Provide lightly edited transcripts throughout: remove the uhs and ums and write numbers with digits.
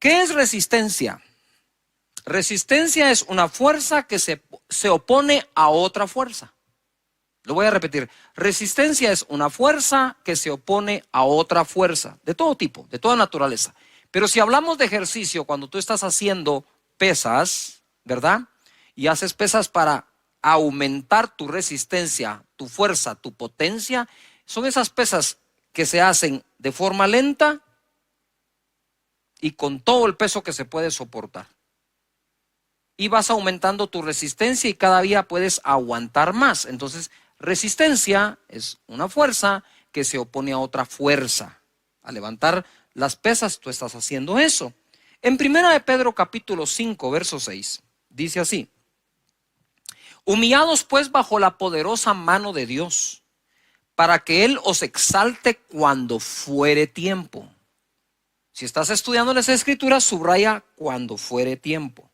¿Qué es resistencia? Resistencia es una fuerza que se opone a otra fuerza. Lo voy a repetir. Resistencia es una fuerza que se opone a otra fuerza, de todo tipo, de toda naturaleza. Pero si hablamos de ejercicio, cuando tú estás haciendo pesas, ¿verdad? Y haces pesas para aumentar tu resistencia, tu fuerza, tu potencia, son esas pesas que se hacen de forma lenta y con todo el peso que se puede soportar. Y vas aumentando tu resistencia y cada día puedes aguantar más. Entonces, resistencia es una fuerza que se opone a otra fuerza. Al levantar las pesas, tú estás haciendo eso. En 1 de Pedro capítulo 5, verso 6, dice así: humillados pues bajo la poderosa mano de Dios, para que Él os exalte cuando fuere tiempo. Si estás estudiando las Escrituras, subraya cuando fuere tiempo.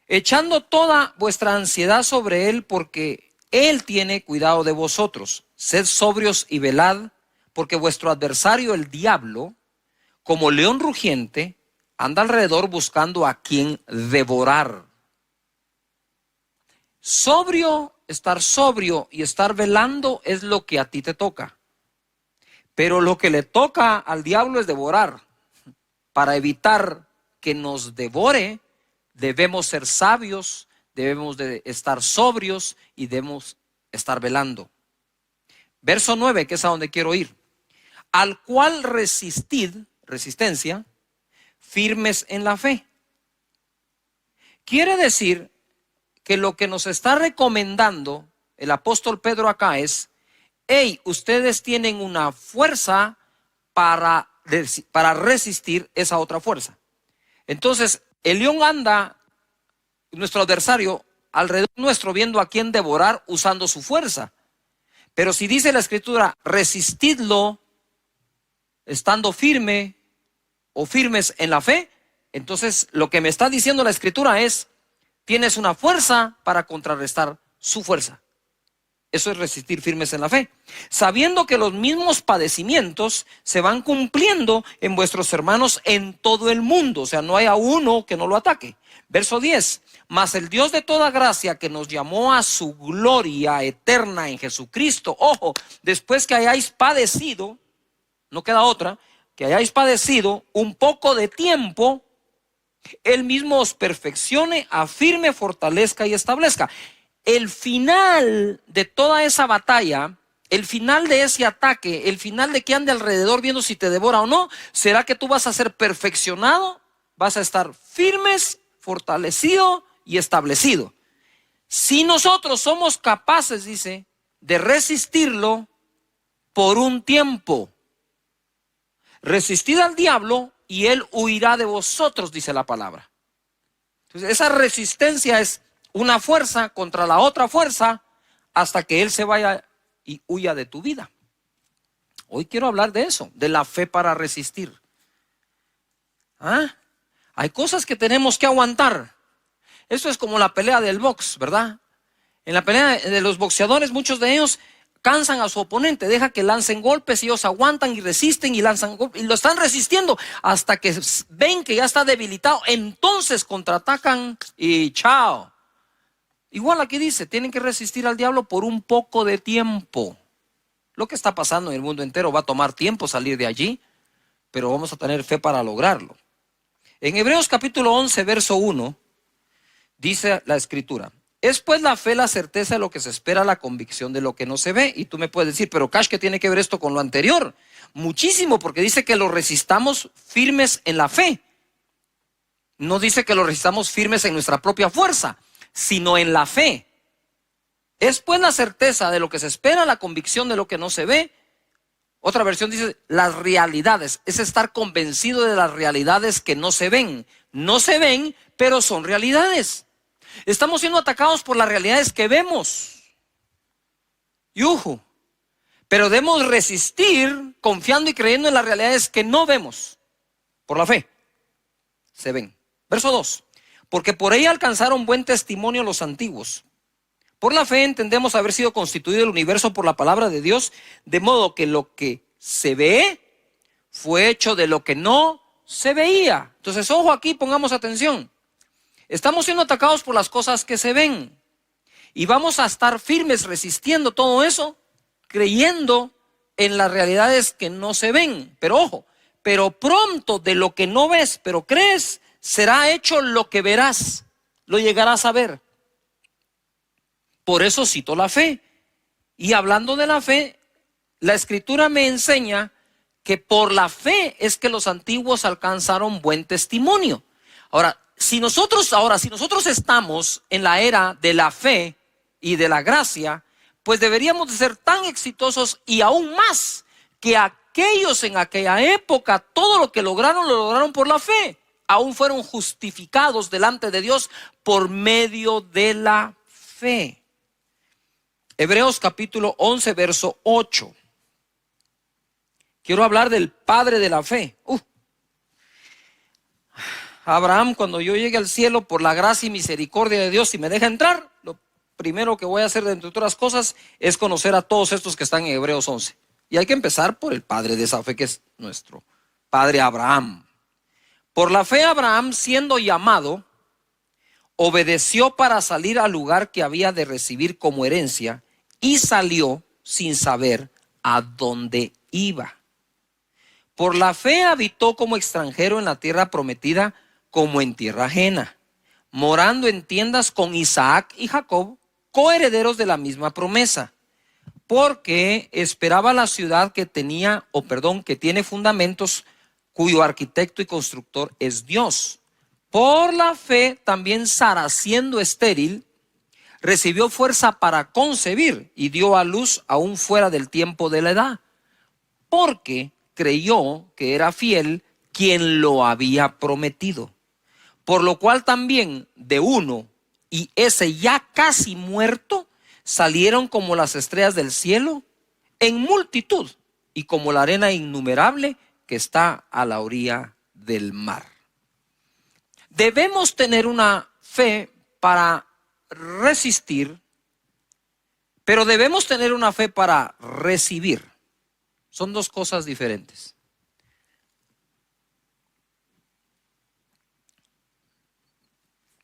Echando toda vuestra ansiedad sobre Él, porque Él tiene cuidado de vosotros. Sed sobrios y velad, porque vuestro adversario, el diablo, como león rugiente, anda alrededor buscando a quien devorar. Estar sobrio y estar velando es lo que a ti te toca. Pero lo que le toca al diablo es devorar. Para evitar que nos devore, debemos ser sabios, debemos de estar sobrios y debemos estar velando. Verso 9, que es a donde quiero ir. Al cual resistencia, firmes en la fe. Quiere decir que lo que nos está recomendando el apóstol Pedro acá es: hey, ustedes tienen una fuerza para resistir esa otra fuerza. Entonces, el león anda, nuestro adversario, alrededor nuestro, viendo a quién devorar usando su fuerza. Pero si dice la Escritura, resistidlo estando firme o firmes en la fe, entonces lo que me está diciendo la Escritura es: tienes una fuerza para contrarrestar su fuerza. Eso es resistir firmes en la fe, sabiendo que los mismos padecimientos se van cumpliendo en vuestros hermanos en todo el mundo. O sea, no hay a uno que no lo ataque. Verso 10, mas el Dios de toda gracia, que nos llamó a su gloria eterna en Jesucristo. Ojo, después que hayáis padecido, no queda otra, que hayáis padecido un poco de tiempo, Él mismo os perfeccione, afirme, fortalezca y establezca. El final de toda esa batalla, el final de ese ataque, el final de que ande alrededor viendo si te devora o no, será que tú vas a ser perfeccionado, vas a estar firmes, fortalecido y establecido. Si nosotros somos capaces, dice, de resistirlo por un tiempo, resistid al diablo y él huirá de vosotros, dice la palabra. Entonces, esa resistencia es una fuerza contra la otra fuerza hasta que él se vaya y huya de tu vida. Hoy quiero hablar de eso, de la fe para resistir. Hay cosas que tenemos que aguantar. Eso es como la pelea del box, ¿verdad? En la pelea de los boxeadores, muchos de ellos cansan a su oponente, deja que lancen golpes y ellos aguantan y resisten y lanzan golpes y lo están resistiendo hasta que ven que ya está debilitado. Entonces contraatacan y chao. Igual aquí dice, tienen que resistir al diablo por un poco de tiempo. Lo que está pasando en el mundo entero va a tomar tiempo salir de allí, pero vamos a tener fe para lograrlo. En Hebreos capítulo 11, verso 1, dice la Escritura: es pues la fe la certeza de lo que se espera, la convicción de lo que no se ve. Y tú me puedes decir, pero Cash, ¿qué tiene que ver esto con lo anterior? Muchísimo, porque dice que lo resistamos firmes en la fe. No dice que lo resistamos firmes en nuestra propia fuerza, sino en la fe. Es pues la certeza de lo que se espera, la convicción de lo que no se ve. Otra versión dice las realidades, es estar convencido de las realidades que no se ven. No se ven, pero son realidades. Estamos siendo atacados por las realidades que vemos. Pero debemos resistir confiando y creyendo en las realidades que no vemos. Por la fe se ven. Verso 2. Porque por ella alcanzaron buen testimonio los antiguos. Por la fe entendemos haber sido constituido el universo por la palabra de Dios, de modo que lo que se ve fue hecho de lo que no se veía. Entonces, ojo aquí, pongamos atención. Estamos siendo atacados por las cosas que se ven. Y vamos a estar firmes resistiendo todo eso, creyendo en las realidades que no se ven. Pero ojo, pero pronto de lo que no ves, pero crees, será hecho lo que verás, lo llegarás a ver. Por eso cito la fe. Y hablando de la fe, la Escritura me enseña que por la fe es que los antiguos alcanzaron buen testimonio. Ahora, si nosotros estamos en la era de la fe y de la gracia, pues deberíamos de ser tan exitosos y aún más que aquellos en aquella época, todo lo que lograron, lo lograron por la fe. Aún fueron justificados delante de Dios por medio de la fe. Hebreos capítulo 11, verso 8. Quiero hablar del padre de la fe. Abraham, cuando yo llegue al cielo por la gracia y misericordia de Dios, si me deja entrar, lo primero que voy a hacer, de entre otras cosas, es conocer a todos estos que están en Hebreos 11. Y hay que empezar por el padre de esa fe, que es nuestro padre Abraham. Por la fe Abraham, siendo llamado, obedeció para salir al lugar que había de recibir como herencia, y salió sin saber a dónde iba. Por la fe habitó como extranjero en la tierra prometida, como en tierra ajena, morando en tiendas con Isaac y Jacob, coherederos de la misma promesa, porque esperaba la ciudad que tiene fundamentos, cuyo arquitecto y constructor es Dios. Por la fe también Sara, siendo estéril, recibió fuerza para concebir y dio a luz aún fuera del tiempo de la edad, porque creyó que era fiel quien lo había prometido. Por lo cual también de uno, y ese ya casi muerto, salieron como las estrellas del cielo en multitud, y como la arena innumerable que está a la orilla del mar. Debemos tener una fe para resistir, pero debemos tener una fe para recibir. Son dos cosas diferentes.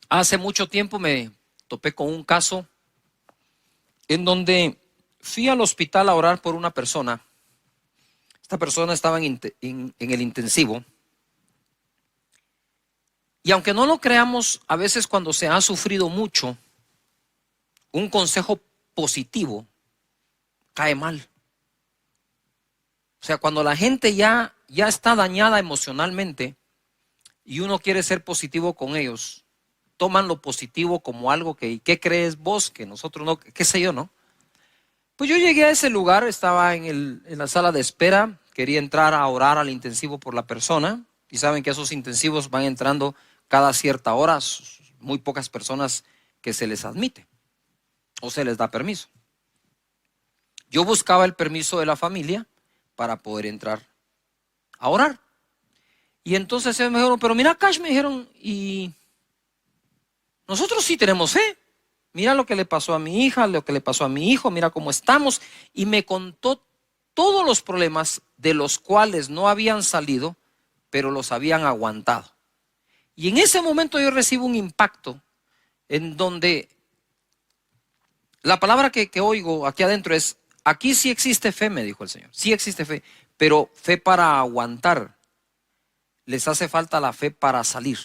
Hace mucho tiempo me topé con un caso en donde fui al hospital a orar por una persona. Esta persona estaba en el intensivo. Y aunque no lo creamos, a veces cuando se ha sufrido mucho, un consejo positivo cae mal. O sea, cuando la gente ya está dañada emocionalmente y uno quiere ser positivo con ellos, toman lo positivo como algo que, ¿qué crees vos? Que nosotros no, qué sé yo, ¿no? Pues yo llegué a ese lugar, estaba en la sala de espera, quería entrar a orar al intensivo por la persona, y saben que esos intensivos van entrando cada cierta hora, muy pocas personas que se les admite o se les da permiso. Yo buscaba el permiso de la familia para poder entrar a orar. Y entonces ellos me dijeron, pero mira, Cash, me dijeron, y nosotros sí tenemos fe. Mira lo que le pasó a mi hija, lo que le pasó a mi hijo, mira cómo estamos. Y me contó todos los problemas de los cuales no habían salido, pero los habían aguantado. Y en ese momento yo recibo un impacto en donde la palabra que oigo aquí adentro es, aquí sí existe fe, me dijo el Señor. Sí existe fe, pero fe para aguantar. Les hace falta la fe para salir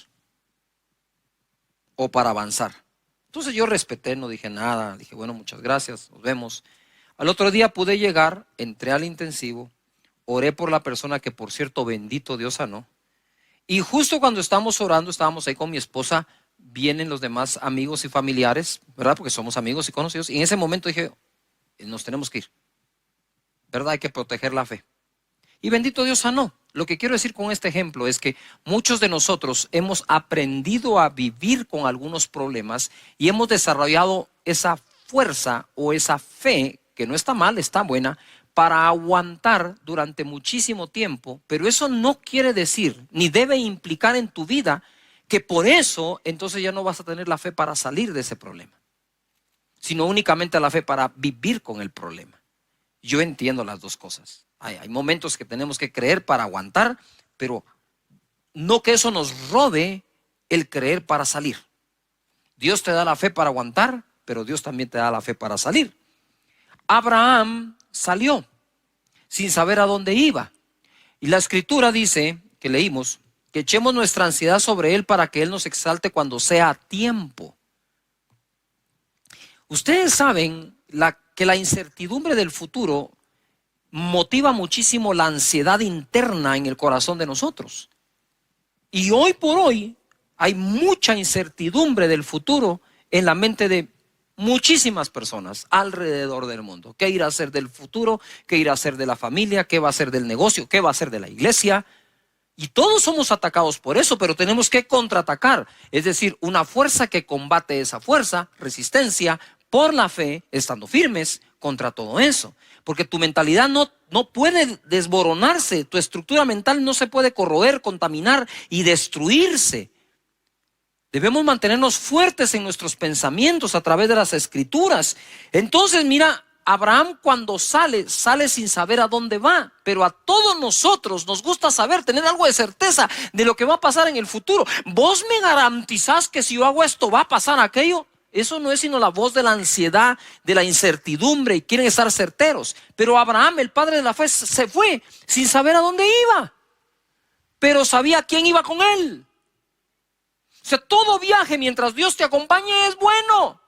o para avanzar. Entonces yo respeté, no dije nada, dije bueno, muchas gracias, nos vemos. Al otro día pude llegar, entré al intensivo, oré por la persona que por cierto bendito Dios sanó. Y justo cuando estábamos orando, estábamos ahí con mi esposa, vienen los demás amigos y familiares, ¿verdad? Porque somos amigos y conocidos. Y en ese momento dije, nos tenemos que ir, ¿verdad? Hay que proteger la fe. Y bendito Dios sanó. Lo que quiero decir con este ejemplo es que muchos de nosotros hemos aprendido a vivir con algunos problemas y hemos desarrollado esa fuerza o esa fe, que no está mal, está buena, para aguantar durante muchísimo tiempo, pero eso no quiere decir, ni debe implicar en tu vida, que por eso entonces ya no vas a tener la fe para salir de ese problema, sino únicamente la fe para vivir con el problema. Yo entiendo las dos cosas. Hay momentos que tenemos que creer para aguantar, pero no que eso nos robe el creer para salir. Dios te da la fe para aguantar, pero Dios también te da la fe para salir. Abraham salió sin saber a dónde iba. Y la escritura dice, que leímos, que echemos nuestra ansiedad sobre él para que él nos exalte cuando sea tiempo. Ustedes saben que la incertidumbre del futuro motiva muchísimo la ansiedad interna en el corazón de nosotros. Y hoy por hoy hay mucha incertidumbre del futuro en la mente de muchísimas personas alrededor del mundo. ¿Qué irá a ser del futuro? ¿Qué irá a ser de la familia? ¿Qué va a ser del negocio? ¿Qué va a ser de la iglesia? Y todos somos atacados por eso, pero tenemos que contraatacar. Es decir, una fuerza que combate esa fuerza, resistencia, por la fe, estando firmes contra todo eso. Porque tu mentalidad no puede desmoronarse, tu estructura mental no se puede corroer, contaminar y destruirse. Debemos mantenernos fuertes en nuestros pensamientos a través de las escrituras. Entonces, mira, Abraham cuando sale sin saber a dónde va, pero a todos nosotros nos gusta saber, tener algo de certeza de lo que va a pasar en el futuro. ¿Vos me garantizás que si yo hago esto va a pasar aquello? Eso no es sino la voz de la ansiedad, de la incertidumbre, y quieren estar certeros. Pero Abraham, el padre de la fe, se fue sin saber a dónde iba, pero sabía quién iba con él. O sea, todo viaje mientras Dios te acompañe es bueno.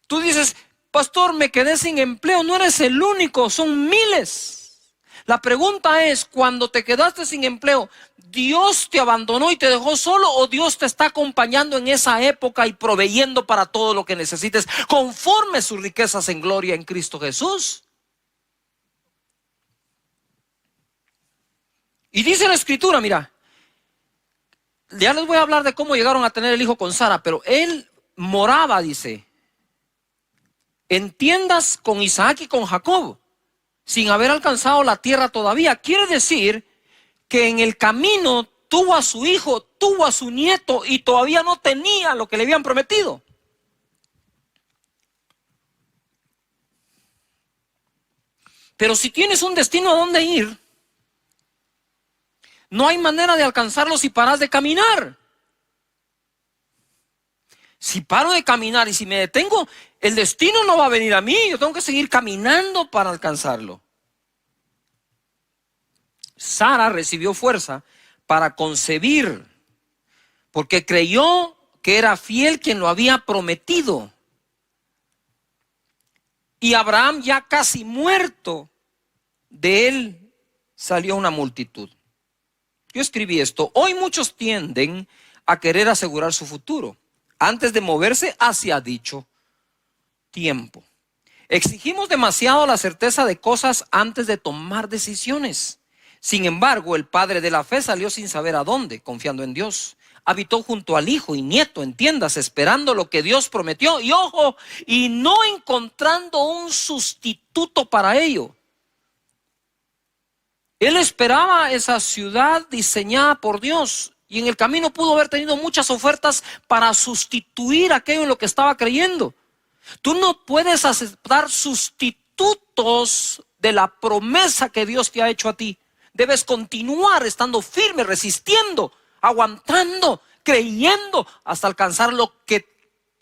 Tú dices, pastor, me quedé sin empleo. No eres el único, son miles. La pregunta es, cuando te quedaste sin empleo, ¿Dios te abandonó y te dejó solo, o Dios te está acompañando en esa época y proveyendo para todo lo que necesites conforme sus riquezas en gloria en Cristo Jesús? Y dice la escritura, mira, ya les voy a hablar de cómo llegaron a tener el hijo con Sara, pero él moraba, dice, en tiendas con Isaac y con Jacob, sin haber alcanzado la tierra todavía. Quiere decir que en el camino tuvo a su hijo, tuvo a su nieto y todavía no tenía lo que le habían prometido. Pero si tienes un destino a dónde ir, no hay manera de alcanzarlo si paras de caminar. Si paro de caminar y si me detengo, el destino no va a venir a mí. Yo tengo que seguir caminando para alcanzarlo. Sara recibió fuerza para concebir, porque creyó que era fiel quien lo había prometido. Y Abraham, ya casi muerto, de él salió una multitud. Yo escribí esto: hoy muchos tienden a querer asegurar su futuro antes de moverse hacia dicho tiempo. Exigimos demasiado la certeza de cosas antes de tomar decisiones. Sin embargo, el padre de la fe salió sin saber a dónde, confiando en Dios. Habitó junto al hijo y nieto en tiendas, esperando lo que Dios prometió. Y ojo, y no encontrando un sustituto para ello. Él esperaba esa ciudad diseñada por Dios, y en el camino pudo haber tenido muchas ofertas para sustituir aquello en lo que estaba creyendo. Tú no puedes aceptar sustitutos de la promesa que Dios te ha hecho a ti. Debes continuar estando firme, resistiendo, aguantando, creyendo hasta alcanzar lo que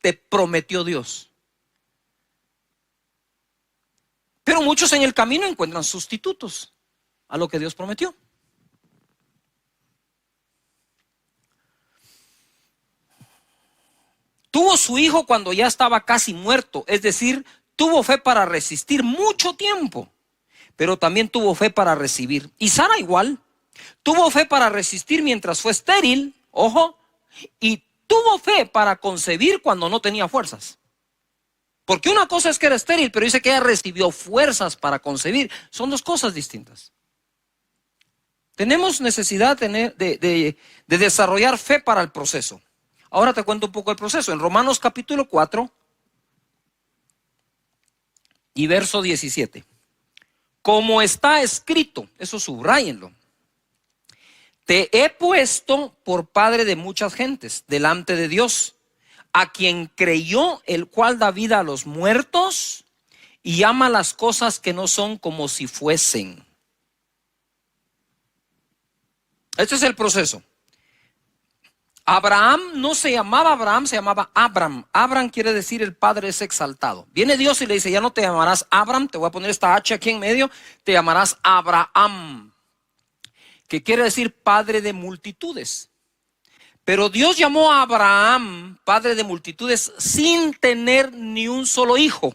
te prometió Dios. Pero muchos en el camino encuentran sustitutos a lo que Dios prometió. Tuvo su hijo cuando ya estaba casi muerto, es decir, tuvo fe para resistir mucho tiempo, pero también tuvo fe para recibir. Y Sara igual, tuvo fe para resistir mientras fue estéril, ojo, y tuvo fe para concebir cuando no tenía fuerzas. Porque una cosa es que era estéril, pero dice que ella recibió fuerzas para concebir. Son dos cosas distintas. Tenemos necesidad de desarrollar fe para el proceso. Ahora te cuento un poco el proceso. En Romanos capítulo 4 y verso 17. Como está escrito, eso subráyenlo: te he puesto por padre de muchas gentes delante de Dios, a quien creyó, el cual da vida a los muertos y ama las cosas que no son como si fuesen. Este es el proceso. Abraham no se llamaba Abraham, se llamaba Abram. Abram quiere decir el padre es exaltado. Viene Dios y le dice, ya no te llamarás Abram, te voy a poner esta H aquí en medio, te llamarás Abraham, que quiere decir padre de multitudes. Pero Dios llamó a Abraham padre de multitudes sin tener ni un solo hijo.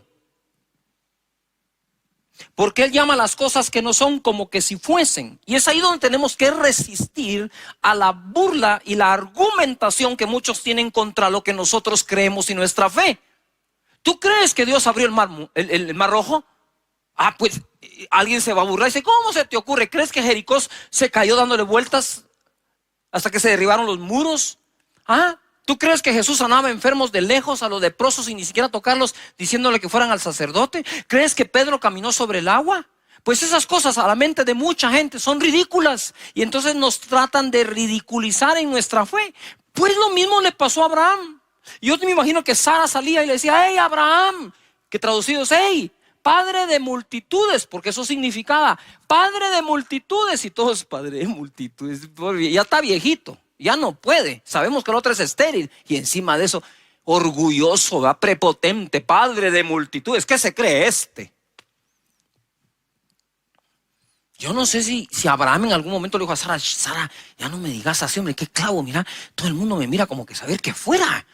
Porque Él llama las cosas que no son como que si fuesen. Y es ahí donde tenemos que resistir a la burla y la argumentación que muchos tienen contra lo que nosotros creemos y nuestra fe. ¿Tú crees que Dios abrió el mar rojo? Ah, pues alguien se va a burlar y dice, ¿cómo se te ocurre? ¿Crees que Jericó se cayó dándole vueltas hasta que se derribaron los muros? Ah, ¿tú crees que Jesús sanaba enfermos de lejos, a los leprosos, sin ni siquiera tocarlos, diciéndole que fueran al sacerdote? ¿Crees que Pedro caminó sobre el agua? Pues esas cosas a la mente de mucha gente son ridículas, y entonces nos tratan de ridiculizar en nuestra fe. Pues lo mismo le pasó a Abraham. Yo me imagino que Sara salía y le decía, hey Abraham, que traducido es, hey, padre de multitudes, porque eso significaba padre de multitudes, y todos padre de multitudes, ya está viejito. Ya no puede, sabemos que el otro es estéril, y encima de eso, orgulloso, ¿verdad? Prepotente, padre de multitudes. ¿Qué se cree este? Yo no sé si Abraham en algún momento le dijo a Sara, Sara, ya no me digas así, hombre, qué clavo, mira, todo el mundo me mira como que saber que fuera,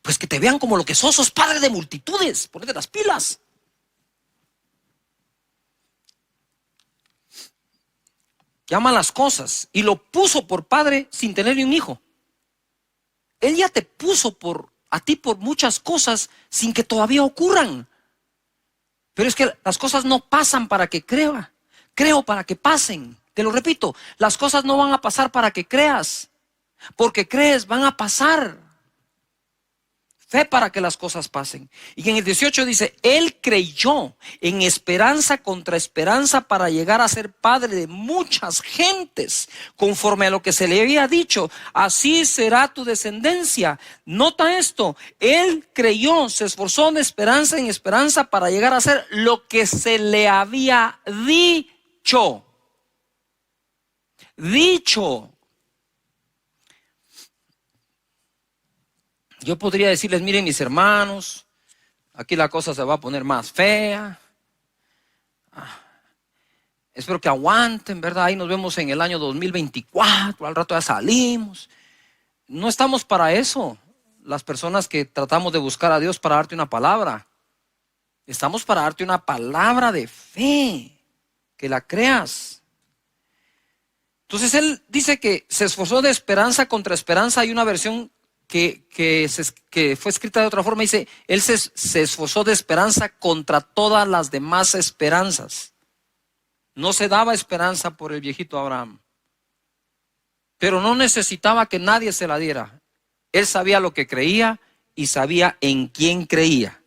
pues que te vean como lo que sos padre de multitudes, ponete las pilas. Llama las cosas y lo puso por padre sin tener ni un hijo. Él ya te puso a ti por muchas cosas sin que todavía ocurran. Pero es que las cosas no pasan para que creo para que pasen. Te lo repito, las cosas no van a pasar para que creas, porque crees, van a pasar. Fe para que las cosas pasen. Y en el 18 dice, él creyó en esperanza contra esperanza para llegar a ser padre de muchas gentes, conforme a lo que se le había dicho, así será tu descendencia. Nota esto, él creyó, se esforzó de esperanza en esperanza para llegar a ser lo que se le había dicho. Yo podría decirles, miren mis hermanos, aquí la cosa se va a poner más fea. Espero que aguanten, ¿verdad? Ahí nos vemos en el año 2024, al rato ya salimos. No estamos para eso, las personas que tratamos de buscar a Dios para darte una palabra. Estamos para darte una palabra de fe, que la creas. Entonces él dice que se esforzó de esperanza contra esperanza. Hay una versión que fue escrita de otra forma, dice, él se esforzó de esperanza contra todas las demás esperanzas. No se daba esperanza por el viejito Abraham, pero no necesitaba que nadie se la diera. Él sabía lo que creía y sabía en quién creía.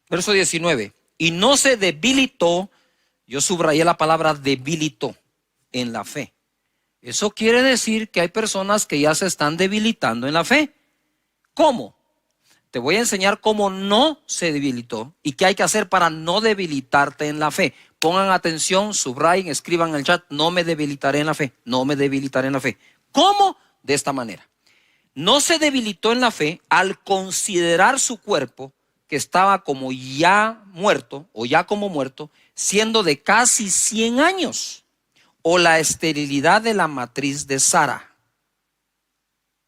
Verso 19, y no se debilitó, yo subrayé la palabra debilitó, en la fe. Eso quiere decir que hay personas que ya se están debilitando en la fe. ¿Cómo? Te voy a enseñar cómo no se debilitó y qué hay que hacer para no debilitarte en la fe. Pongan atención, subrayen, escriban en el chat, no me debilitaré en la fe, no me debilitaré en la fe. ¿Cómo? De esta manera. No se debilitó en la fe al considerar su cuerpo, que estaba como ya muerto, o ya como muerto, siendo de casi 100 años. O la esterilidad de la matriz de Sara.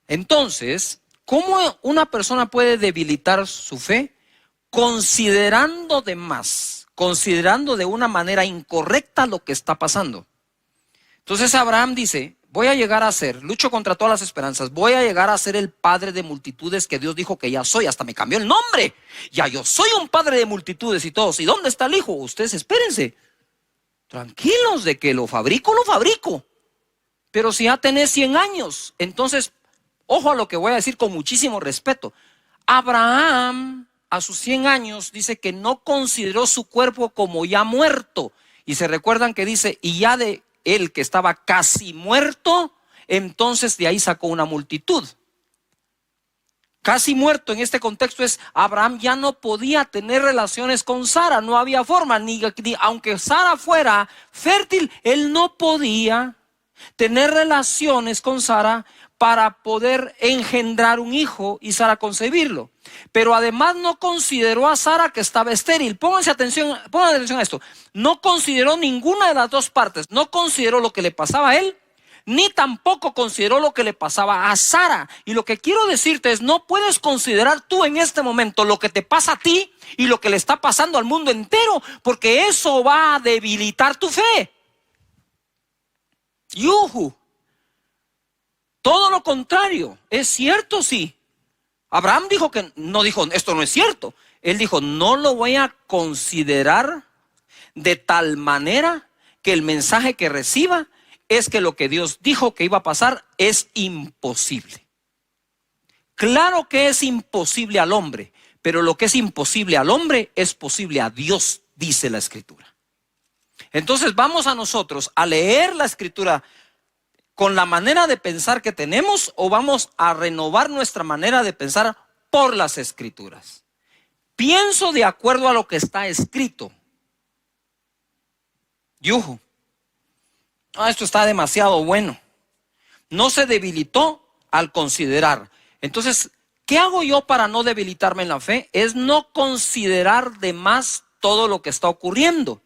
Entonces, ¿cómo una persona puede debilitar su fe? Considerando de más, considerando de una manera incorrecta lo que está pasando. Entonces Abraham dice, voy a llegar a ser, lucho contra todas las esperanzas, voy a llegar a ser el padre de multitudes que Dios dijo que ya soy, hasta me cambió el nombre. Ya yo soy un padre de multitudes y todos. ¿Y dónde está el hijo? Ustedes espérense. Tranquilos, de que lo fabrico. Pero si ya tenés 100 años, entonces, ojo a lo que voy a decir con muchísimo respeto. Abraham, a sus 100 años, dice que no consideró su cuerpo como ya muerto. Y se recuerdan que dice, y ya de él que estaba casi muerto, entonces de ahí sacó una multitud. casi muerto en este contexto es, Abraham ya no podía tener relaciones con Sara, no había forma, ni aunque Sara fuera fértil, él no podía tener relaciones con Sara para poder engendrar un hijo y Sara concebirlo. Pero además no consideró a Sara que estaba estéril. Pongan atención a esto. No consideró ninguna de las dos partes. No consideró lo que le pasaba a él, ni tampoco consideró lo que le pasaba a Sara. Y lo que quiero decirte es, no puedes considerar tú en este momento lo que te pasa a ti y lo que le está pasando al mundo entero, porque eso va a debilitar tu fe. ¡Yuhu! Todo lo contrario, es cierto, sí. Abraham dijo que no dijo, esto no es cierto. Él dijo, no lo voy a considerar de tal manera que el mensaje que reciba es que lo que Dios dijo que iba a pasar es imposible. Claro que es imposible al hombre, pero lo que es imposible al hombre es posible a Dios, dice la Escritura. Entonces vamos a nosotros a leer la Escritura con la manera de pensar que tenemos, o vamos a renovar nuestra manera de pensar por las Escrituras. Pienso de acuerdo a lo que está escrito. Yuhu. Esto está demasiado bueno. No se debilitó al considerar. Entonces, ¿qué hago yo para no debilitarme en la fe? Es no considerar de más todo lo que está ocurriendo.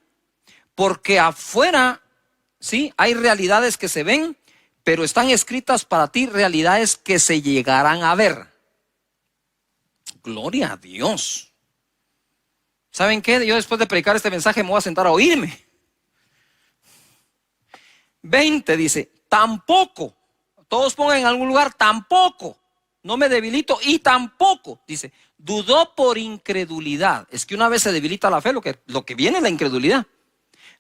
Porque afuera, sí, hay realidades que se ven, pero están escritas para ti realidades que se llegarán a ver. Gloria a Dios. ¿Saben qué? Yo después de predicar este mensaje me voy a sentar a oírme. 20 dice, tampoco. Todos pongan en algún lugar, tampoco. No me debilito y tampoco. Dice, dudó por incredulidad. Es que una vez se debilita la fe, lo que viene es la incredulidad.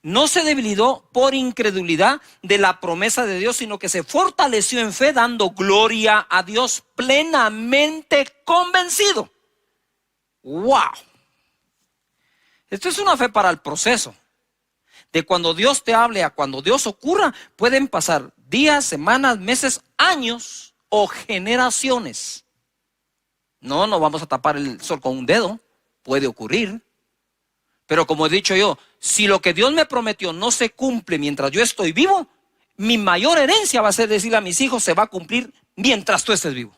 No se debilitó por incredulidad de la promesa de Dios, sino que se fortaleció en fe, dando gloria a Dios, plenamente convencido. ¡Wow! Esto es una fe para el proceso. De cuando Dios te hable a cuando Dios ocurra, pueden pasar días, semanas, meses, años o generaciones. No vamos a tapar el sol con un dedo. Puede ocurrir. Pero como he dicho yo, si lo que Dios me prometió no se cumple mientras yo estoy vivo, mi mayor herencia va a ser decirle a mis hijos, se va a cumplir mientras tú estés vivo.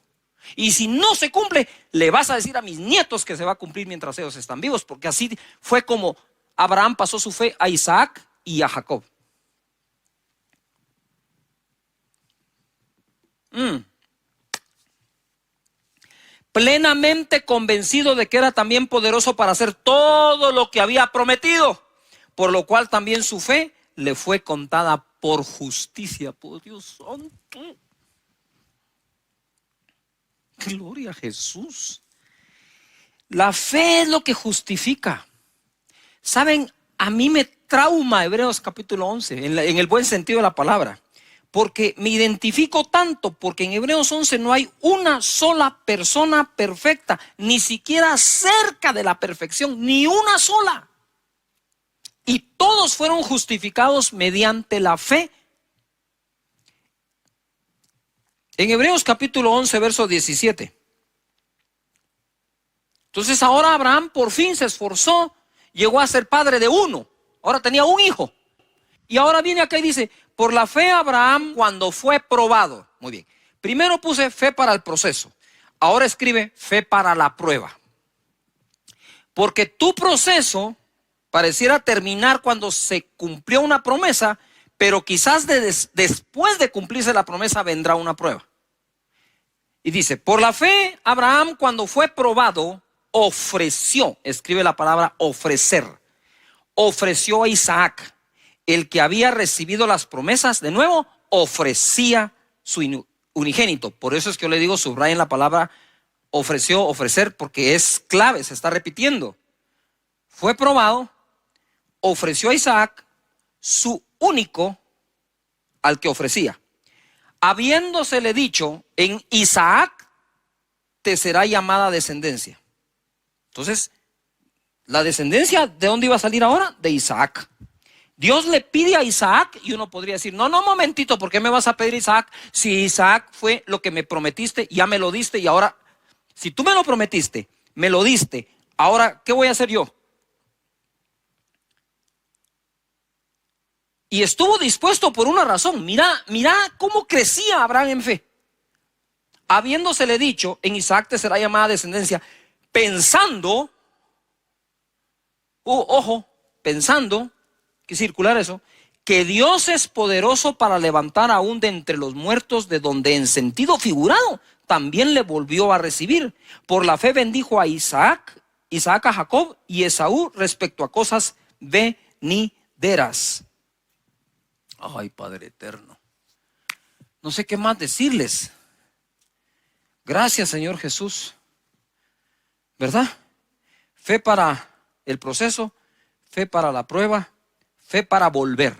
Y si no se cumple, le vas a decir a mis nietos que se va a cumplir mientras ellos están vivos, porque así fue como Abraham pasó su fe a Isaac y a Jacob. Plenamente convencido de que era también poderoso para hacer todo lo que había prometido, por lo cual también su fe le fue contada por justicia. Por Dios santo. Gloria a Jesús. La fe es lo que justifica. Saben, a mí me trauma Hebreos capítulo 11, en el buen sentido de la palabra. Porque me identifico tanto, porque en Hebreos 11 no hay una sola persona perfecta, ni siquiera cerca de la perfección, ni una sola. Y todos fueron justificados mediante la fe. En Hebreos capítulo 11, verso 17. Entonces ahora Abraham por fin se esforzó, llegó a ser padre de uno. Ahora tenía un hijo. Y ahora viene acá y dice, por la fe Abraham cuando fue probado. Muy bien. Primero puse fe para el proceso. Ahora escribe fe para la prueba. Porque tu proceso pareciera terminar cuando se cumplió una promesa, pero quizás después de cumplirse la promesa vendrá una prueba. Y dice, por la fe Abraham cuando fue probado, ofreció, escribe la palabra ofrecer, ofreció a Isaac. El que había recibido las promesas, de nuevo, ofrecía su unigénito. Por eso es que yo le digo, subrayen la palabra ofreció, ofrecer, porque es clave, se está repitiendo. Fue probado, ofreció a Isaac su único al que ofrecía. Habiéndosele dicho, en Isaac te será llamada descendencia. Entonces, la descendencia, ¿de dónde iba a salir ahora? De Isaac. Dios le pide a Isaac y uno podría decir, no, momentito, ¿por qué me vas a pedir Isaac? Si Isaac fue lo que me prometiste, ya me lo diste y ahora Si tú me lo prometiste, me lo diste, ahora, ¿qué voy a hacer yo? Y estuvo dispuesto por una razón. Mira cómo crecía Abraham en fe. Habiéndosele dicho, en Isaac te será llamada descendencia, pensando, pensando, que circular eso, que Dios es poderoso para levantar aún de entre los muertos, de donde en sentido figurado también le volvió a recibir. Por la fe bendijo a Isaac a Jacob y Esaú respecto a cosas venideras. Ay, Padre eterno, no sé qué más decirles. Gracias, Señor Jesús. ¿Verdad? Fe para el proceso, fe para la prueba, fe para volver.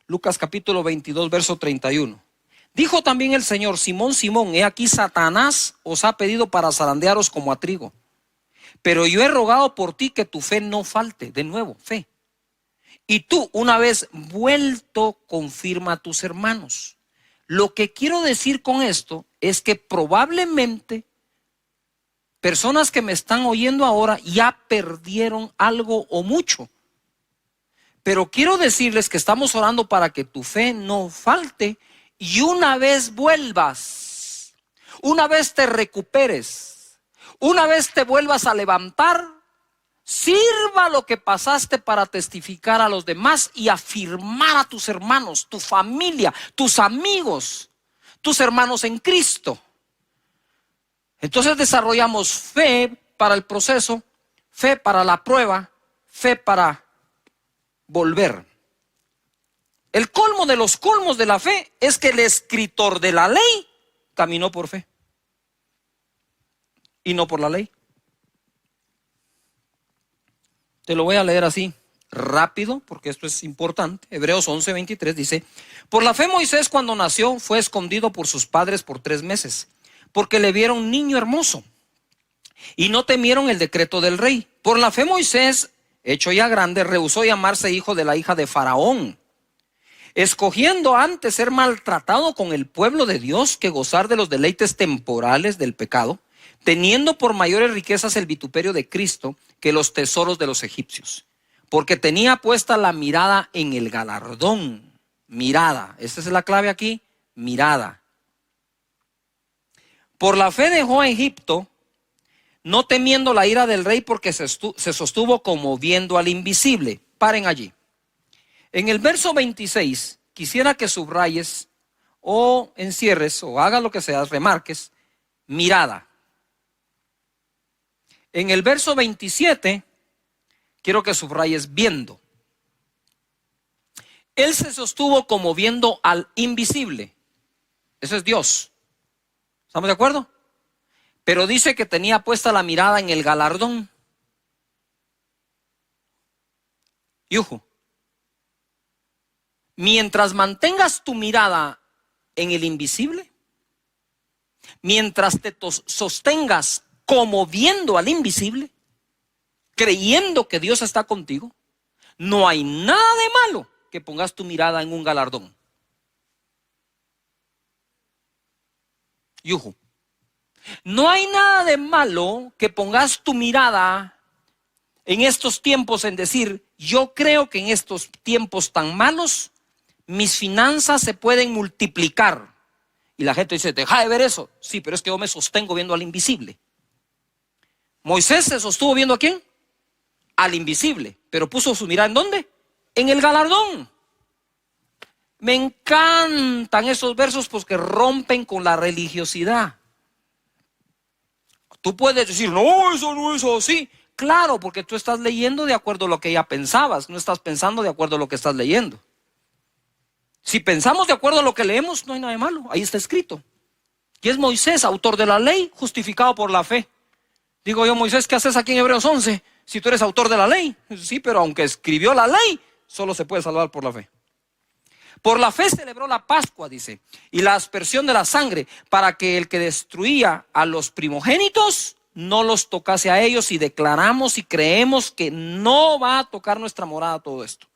Lucas capítulo 22, verso 31. Dijo también el Señor: Simón, Simón, he aquí Satanás os ha pedido para zarandearos como a trigo. Pero yo he rogado por ti que tu fe no falte. De nuevo, fe. Y tú, una vez vuelto, confirma a tus hermanos. Lo que quiero decir con esto es que probablemente personas que me están oyendo ahora ya perdieron algo o mucho. Pero quiero decirles que estamos orando para que tu fe no falte y una vez vuelvas, una vez te recuperes, una vez te vuelvas a levantar, sirva lo que pasaste para testificar a los demás y afirmar a tus hermanos, tu familia, tus amigos, tus hermanos en Cristo. Entonces desarrollamos fe para el proceso, fe para la prueba, fe para volver. El colmo de los colmos de la fe es que el escritor de la ley caminó por fe y no por la ley. Te lo voy a leer así rápido porque esto es importante. Hebreos 11:23 dice: por la fe Moisés, cuando nació, fue escondido por sus padres por 3 meses, porque le vieron niño hermoso y no temieron el decreto del rey. Por la fe Moisés, hecho ya grande, rehusó llamarse hijo de la hija de Faraón, escogiendo antes ser maltratado con el pueblo de Dios que gozar de los deleites temporales del pecado, teniendo por mayores riquezas el vituperio de Cristo que los tesoros de los egipcios, porque tenía puesta la mirada en el galardón. Mirada, esta es la clave aquí, mirada. Por la fe dejó a Egipto, no temiendo la ira del rey, porque se sostuvo como viendo al invisible. Paren allí. En el verso 26, quisiera que subrayes o encierres o hagas lo que sea, remarques, mirada. En el verso 27, quiero que subrayes viendo. Él se sostuvo como viendo al invisible. Eso es Dios. ¿Estamos de acuerdo? Pero dice que tenía puesta la mirada en el galardón. Yuhu. Mientras mantengas tu mirada en el invisible, mientras te sostengas como viendo al invisible, creyendo que Dios está contigo, no hay nada de malo que pongas tu mirada en un galardón. Yuhu. No hay nada de malo que pongas tu mirada en estos tiempos en decir: yo creo que en estos tiempos tan malos mis finanzas se pueden multiplicar. Y la gente dice: deja de ver eso. Sí, pero es que yo me sostengo viendo al invisible. Moisés se sostuvo viendo ¿a quién? Al invisible, pero puso su mirada ¿en dónde? En el galardón. Me encantan esos versos porque rompen con la religiosidad. Tú puedes decir: no, eso no es así. Claro, porque tú estás leyendo de acuerdo a lo que ya pensabas, no estás pensando de acuerdo a lo que estás leyendo. Si pensamos de acuerdo a lo que leemos, no hay nada de malo, ahí está escrito. Y es Moisés, autor de la ley, justificado por la fe. Digo yo: Moisés, ¿qué haces aquí en Hebreos 11? Si tú eres autor de la ley. Sí, pero aunque escribió la ley, solo se puede salvar por la fe. Por la fe celebró la Pascua, dice, y la aspersión de la sangre, para que el que destruía a los primogénitos no los tocase a ellos, y declaramos y creemos que no va a tocar nuestra morada todo esto.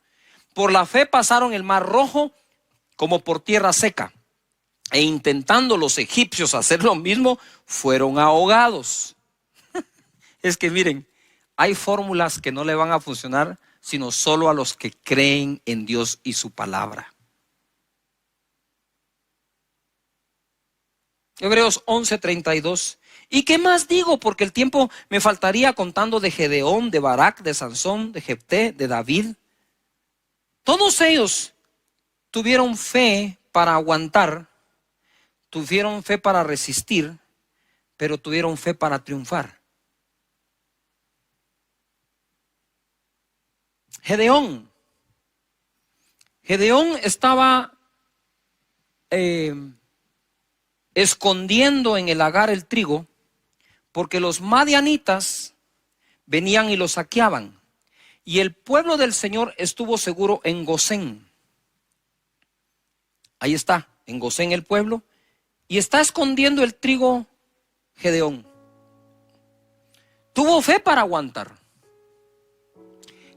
Por la fe pasaron el mar Rojo como por tierra seca, e intentando los egipcios hacer lo mismo, fueron ahogados. Es que miren, hay fórmulas que no le van a funcionar sino solo a los que creen en Dios y su palabra. Hebreos 11:32. ¿Y qué más digo? Porque el tiempo me faltaría contando de Gedeón, de Barak, de Sansón, de Jefté, de David. Todos ellos tuvieron fe para aguantar, tuvieron fe para resistir, pero tuvieron fe para triunfar. Gedeón estaba escondiendo en el lagar el trigo, porque los madianitas venían y lo saqueaban, y el pueblo del Señor estuvo seguro en Gosén. Ahí está, en Gosén el pueblo, y está escondiendo el trigo Gedeón. Tuvo fe para aguantar,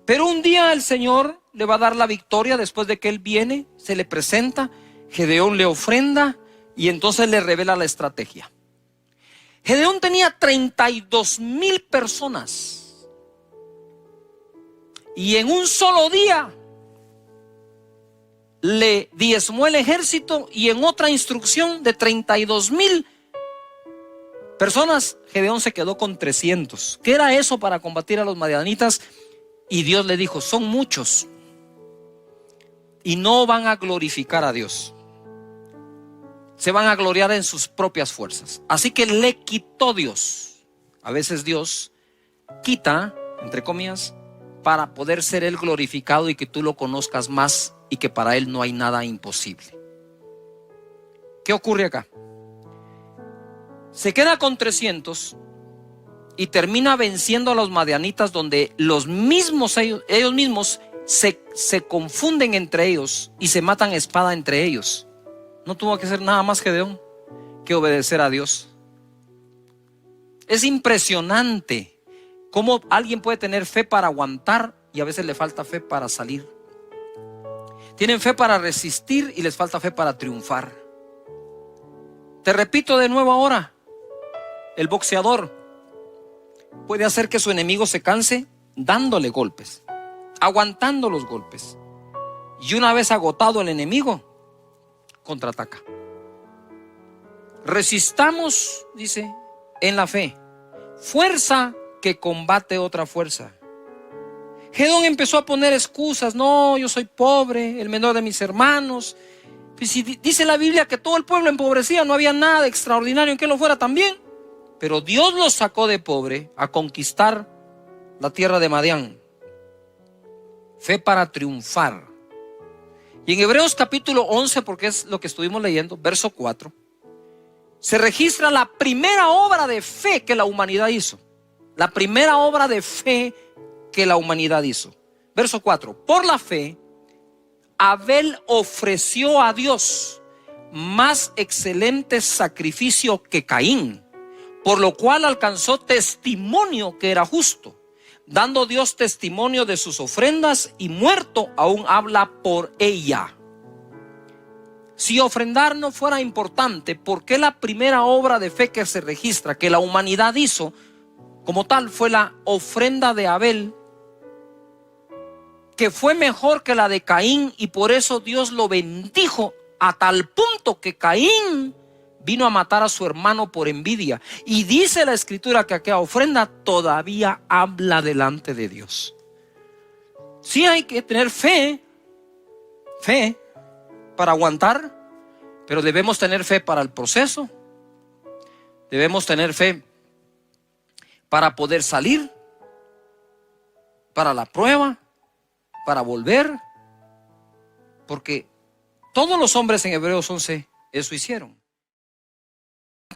pero un día el Señor le va a dar la victoria. Después de que él viene, se le presenta, Gedeón le ofrenda y entonces le revela la estrategia. Gedeón tenía 32,000 personas y en un solo día le diezmó el ejército, y en otra instrucción de 32,000 personas, Gedeón se quedó con 300. ¿Qué era eso para combatir a los madianitas? Y Dios le dijo: son muchos y no van a glorificar a Dios, se van a gloriar en sus propias fuerzas. Así que le quitó Dios. A veces Dios quita, entre comillas, para poder ser Él glorificado y que tú lo conozcas más, y que para Él no hay nada imposible. ¿Qué ocurre acá? Se queda con 300 y termina venciendo a los madianitas, donde ellos mismos se confunden entre ellos y se matan a espada entre ellos. No tuvo que hacer nada más Gedeón que obedecer a Dios. Es impresionante cómo alguien puede tener fe para aguantar y a veces le falta fe para salir. Tienen fe para resistir y les falta fe para triunfar. Te repito de nuevo ahora, el boxeador puede hacer que su enemigo se canse dándole golpes, aguantando los golpes. Y una vez agotado el enemigo, contraataca. Resistamos, dice, en la fe. Fuerza que combate otra fuerza. Gedeón empezó a poner excusas. No, yo soy pobre, el menor de mis hermanos. Pues si dice la Biblia que todo el pueblo empobrecía, no había nada de extraordinario en que lo fuera también. Pero Dios los sacó de pobre a conquistar la tierra de Madián. Fe para triunfar. Y en Hebreos capítulo 11, porque es lo que estuvimos leyendo, verso 4, se registra la primera obra de fe que la humanidad hizo. La primera obra de fe que la humanidad hizo. Verso 4. Por la fe, Abel ofreció a Dios más excelente sacrificio que Caín, por lo cual alcanzó testimonio que era justo, dando Dios testimonio de sus ofrendas, y muerto aún habla por ella. Si ofrendar no fuera importante, ¿por qué la primera obra de fe que se registra, que la humanidad hizo como tal, fue la ofrenda de Abel, que fue mejor que la de Caín? Y por eso Dios lo bendijo a tal punto que Caín vino a matar a su hermano por envidia. Y dice la escritura que aquella ofrenda todavía habla delante de Dios. Sí hay que tener fe para aguantar, pero debemos tener fe para el proceso. Debemos tener fe para poder salir, para la prueba, para volver, porque todos los hombres en Hebreos 11 eso hicieron.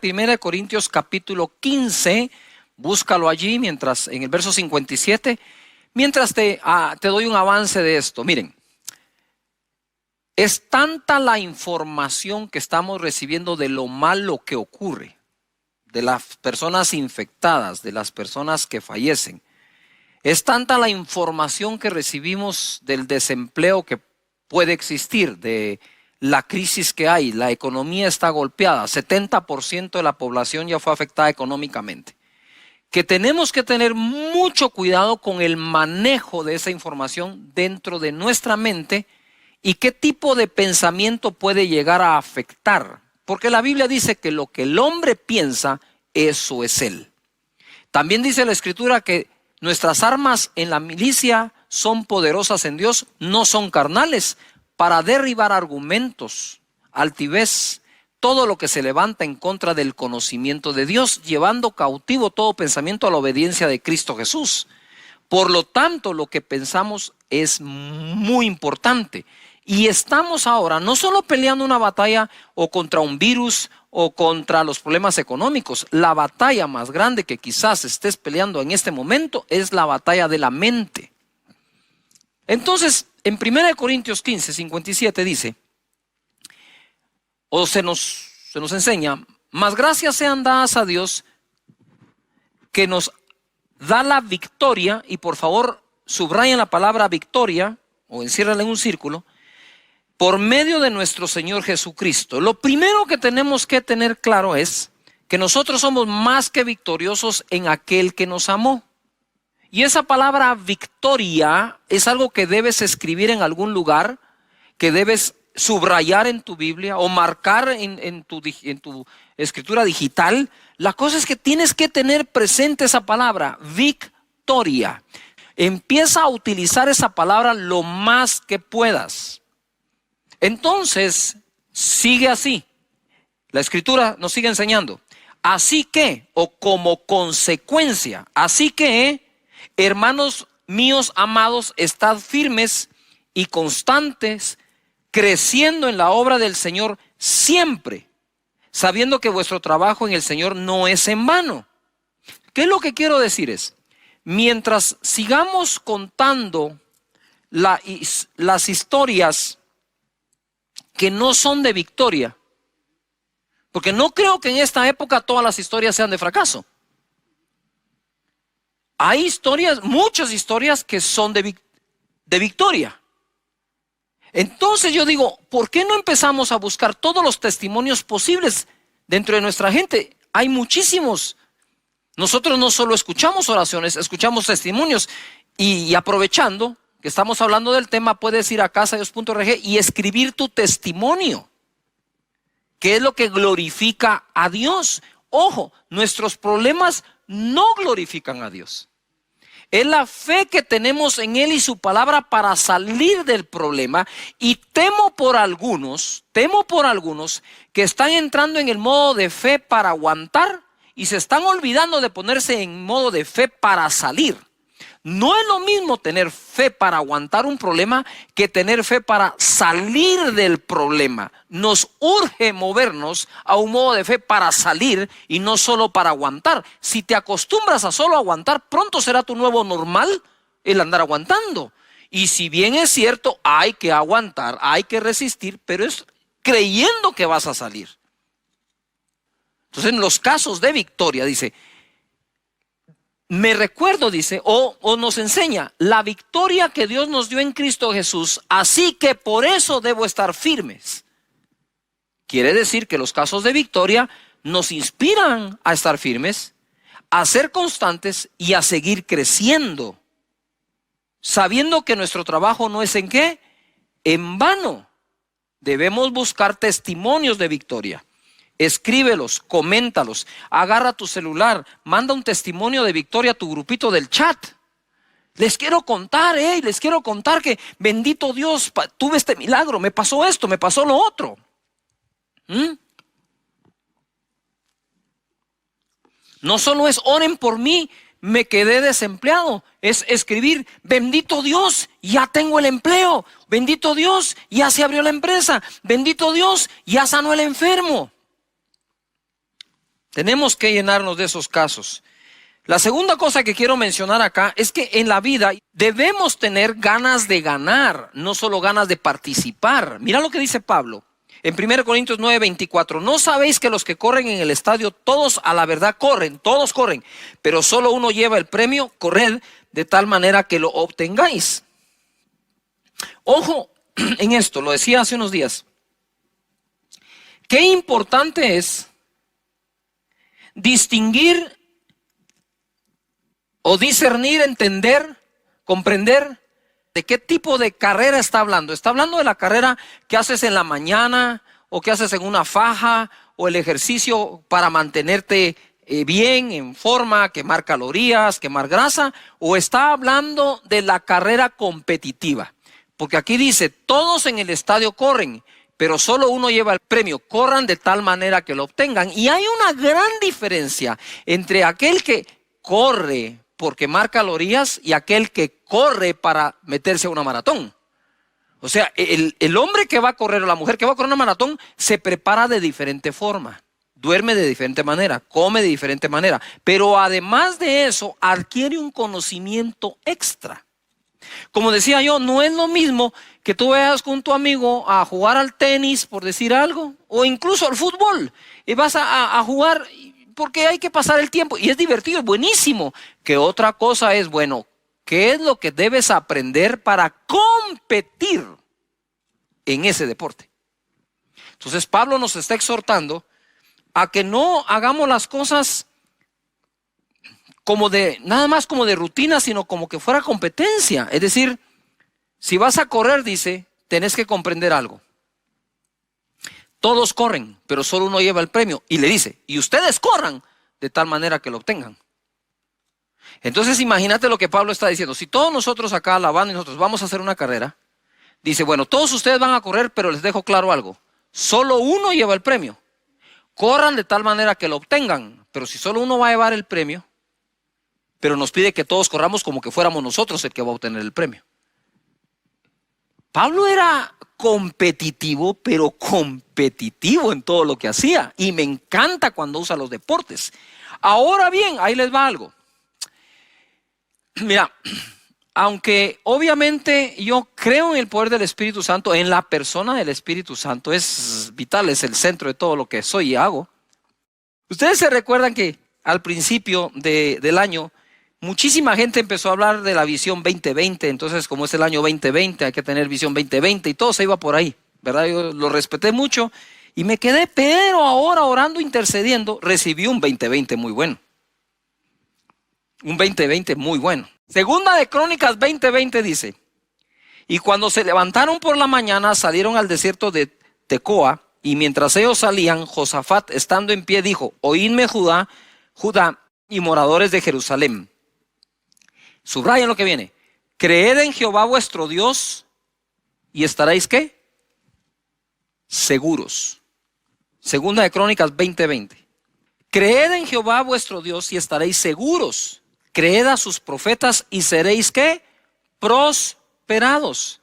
1 Corintios capítulo 15, búscalo allí, mientras en el verso 57, mientras te doy un avance de esto. Miren, es tanta la información que estamos recibiendo de lo malo que ocurre, de las personas infectadas, de las personas que fallecen. Es tanta la información que recibimos del desempleo que puede existir, de la crisis que hay, la economía está golpeada, 70% de la población ya fue afectada económicamente, que tenemos que tener mucho cuidado con el manejo de esa información dentro de nuestra mente y qué tipo de pensamiento puede llegar a afectar. Porque la Biblia dice que lo que el hombre piensa, eso es él. También dice la Escritura que nuestras armas en la milicia son poderosas en Dios, no son carnales, para derribar argumentos, altivez, todo lo que se levanta en contra del conocimiento de Dios, llevando cautivo todo pensamiento a la obediencia de Cristo Jesús. Por lo tanto, lo que pensamos es muy importante. Y estamos ahora no solo peleando una batalla o contra un virus o contra los problemas económicos. La batalla más grande que quizás estés peleando en este momento es la batalla de la mente. Entonces, en 1 Corintios 15, 57 dice, o se nos enseña, mas gracias sean dadas a Dios que nos da la victoria, y por favor subrayen la palabra victoria o enciérrala en un círculo, por medio de nuestro Señor Jesucristo. Lo primero que tenemos que tener claro es que nosotros somos más que victoriosos en aquel que nos amó. Y esa palabra victoria es algo que debes escribir en algún lugar, que debes subrayar en tu Biblia o marcar en tu escritura digital. La cosa es que tienes que tener presente esa palabra, victoria. Empieza a utilizar esa palabra lo más que puedas. Entonces, sigue así. La Escritura nos sigue enseñando. Así que, o como consecuencia, así que, hermanos míos amados, estad firmes y constantes, creciendo en la obra del Señor siempre, sabiendo que vuestro trabajo en el Señor no es en vano. ¿Qué es lo que quiero decir? Es, mientras sigamos contando las historias que no son de victoria, porque no creo que en esta época todas las historias sean de fracaso. Hay historias, muchas historias que son de victoria. Entonces yo digo, ¿por qué no empezamos a buscar todos los testimonios posibles dentro de nuestra gente? Hay muchísimos. Nosotros no solo escuchamos oraciones, escuchamos testimonios. Y aprovechando que estamos hablando del tema, puedes ir a casadedios.org y escribir tu testimonio, que es lo que glorifica a Dios. Ojo, nuestros problemas no glorifican a Dios. Es la fe que tenemos en Él y su palabra para salir del problema. Y temo por algunos que están entrando en el modo de fe para aguantar y se están olvidando de ponerse en modo de fe para salir. No es lo mismo tener fe para aguantar un problema que tener fe para salir del problema. Nos urge movernos a un modo de fe para salir y no solo para aguantar. Si te acostumbras a solo aguantar, pronto será tu nuevo normal el andar aguantando. Y si bien es cierto, hay que aguantar, hay que resistir, pero es creyendo que vas a salir. Entonces, en los casos de victoria, dice, me recuerdo, dice, o nos enseña la victoria que Dios nos dio en Cristo Jesús, así que por eso debo estar firmes. Quiere decir que los casos de victoria nos inspiran a estar firmes, a ser constantes y a seguir creciendo, sabiendo que nuestro trabajo no es en qué, en vano. Debemos buscar testimonios de victoria. Escríbelos, coméntalos, agarra tu celular, manda un testimonio de victoria a tu grupito del chat. Les quiero contar, que bendito Dios, tuve este milagro, me pasó esto, me pasó lo otro. No solo es oren por mí, me quedé desempleado. Es escribir, bendito Dios, ya tengo el empleo. Bendito Dios, ya se abrió la empresa. Bendito Dios, ya sanó el enfermo. Tenemos que llenarnos de esos casos. La segunda cosa que quiero mencionar acá es que en la vida debemos tener ganas de ganar, no solo ganas de participar. Mira lo que dice Pablo en 1 Corintios 9:24. ¿No sabéis que los que corren en el estadio, todos a la verdad corren, todos corren, pero solo uno lleva el premio? Corred de tal manera que lo obtengáis. Ojo en esto, lo decía hace unos días. qué importante es distinguir o discernir, entender, comprender de qué tipo de carrera está hablando. Está hablando de la carrera que haces en la mañana o que haces en una faja o el ejercicio para mantenerte bien, en forma, quemar calorías, quemar grasa, o está hablando de la carrera competitiva. Porque aquí dice, todos en el estadio corren, pero solo uno lleva el premio. Corran de tal manera que lo obtengan. Y hay una gran diferencia entre aquel que corre por quemar calorías y aquel que corre para meterse a una maratón. O sea, el hombre que va a correr o la mujer que va a correr una maratón se prepara de diferente forma, duerme de diferente manera, come de diferente manera, pero además de eso adquiere un conocimiento extra. Como decía yo, no es lo mismo que tú vayas con tu amigo a jugar al tenis, por decir algo, o incluso al fútbol, y vas a jugar porque hay que pasar el tiempo y es divertido, es buenísimo. Que otra cosa es, bueno, ¿qué es lo que debes aprender para competir en ese deporte? Entonces Pablo nos está exhortando a que no hagamos las cosas como de, nada más como de rutina, sino como que fuera competencia. Es decir, si vas a correr, dice, tenés que comprender algo. Todos corren, pero solo uno lleva el premio. Y le dice, y ustedes corran de tal manera que lo obtengan. Entonces imagínate lo que Pablo está diciendo. Si todos nosotros acá, la banda y nosotros vamos a hacer una carrera, dice, bueno, todos ustedes van a correr, pero les dejo claro algo. Solo uno lleva el premio. Corran de tal manera que lo obtengan. Pero si solo uno va a llevar el premio, pero nos pide que todos corramos como que fuéramos nosotros el que va a obtener el premio. Pablo era competitivo, pero competitivo en todo lo que hacía. Y me encanta cuando usa los deportes. Ahora bien, ahí les va algo. Mira, aunque obviamente yo creo en el poder del Espíritu Santo, en la persona del Espíritu Santo, es vital, es el centro de todo lo que soy y hago. Ustedes se recuerdan que al principio del año, muchísima gente empezó a hablar de la visión 2020, entonces como es el año 2020 hay que tener visión 2020 y todo se iba por ahí, ¿verdad? Yo lo respeté mucho y me quedé, pero ahora orando, intercediendo, recibí un 2020 muy bueno. Un 2020 muy bueno. Segunda de Crónicas 20:20 dice, y cuando se levantaron por la mañana salieron al desierto de Tecoa, y mientras ellos salían, Josafat estando en pie dijo, oídme Judá y moradores de Jerusalén. Subrayen lo que viene. Creed en Jehová vuestro Dios y estaréis ¿qué? Seguros. Segunda de Crónicas 20:20. Creed en Jehová vuestro Dios y estaréis seguros. Creed a sus profetas y seréis ¿qué? Prosperados.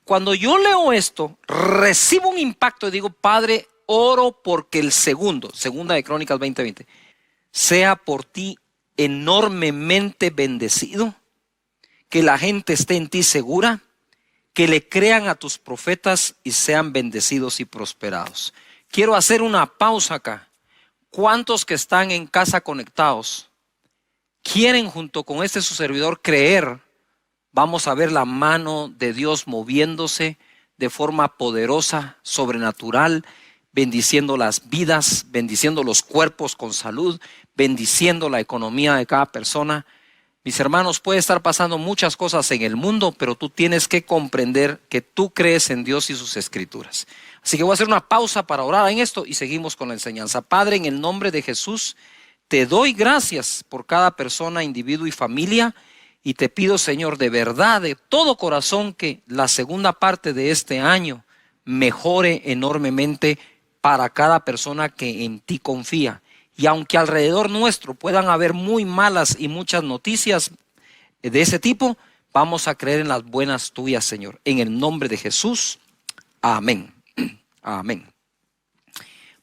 Cuando yo leo esto, recibo un impacto y digo, Padre, oro porque el segunda de Crónicas 20:20, sea por ti enormemente bendecido, que la gente esté en ti segura, que le crean a tus profetas y sean bendecidos y prosperados. Quiero hacer una pausa acá. ¿Cuántos que están en casa conectados quieren junto con este su servidor creer? Vamos a ver la mano de Dios moviéndose de forma poderosa, sobrenatural, bendiciendo las vidas, bendiciendo los cuerpos con salud, bendiciendo la economía de cada persona. Mis hermanos, puede estar pasando muchas cosas en el mundo, pero tú tienes que comprender que tú crees en Dios y sus escrituras. Así que voy a hacer una pausa para orar en esto y seguimos con la enseñanza. Padre, en el nombre de Jesús, te doy gracias por cada persona, individuo y familia. Y te pido, Señor, de verdad, de todo corazón, que la segunda parte de este año mejore enormemente para cada persona que en ti confía. Y aunque alrededor nuestro puedan haber muy malas y muchas noticias de ese tipo, vamos a creer en las buenas tuyas, Señor. En el nombre de Jesús, amén. Amén.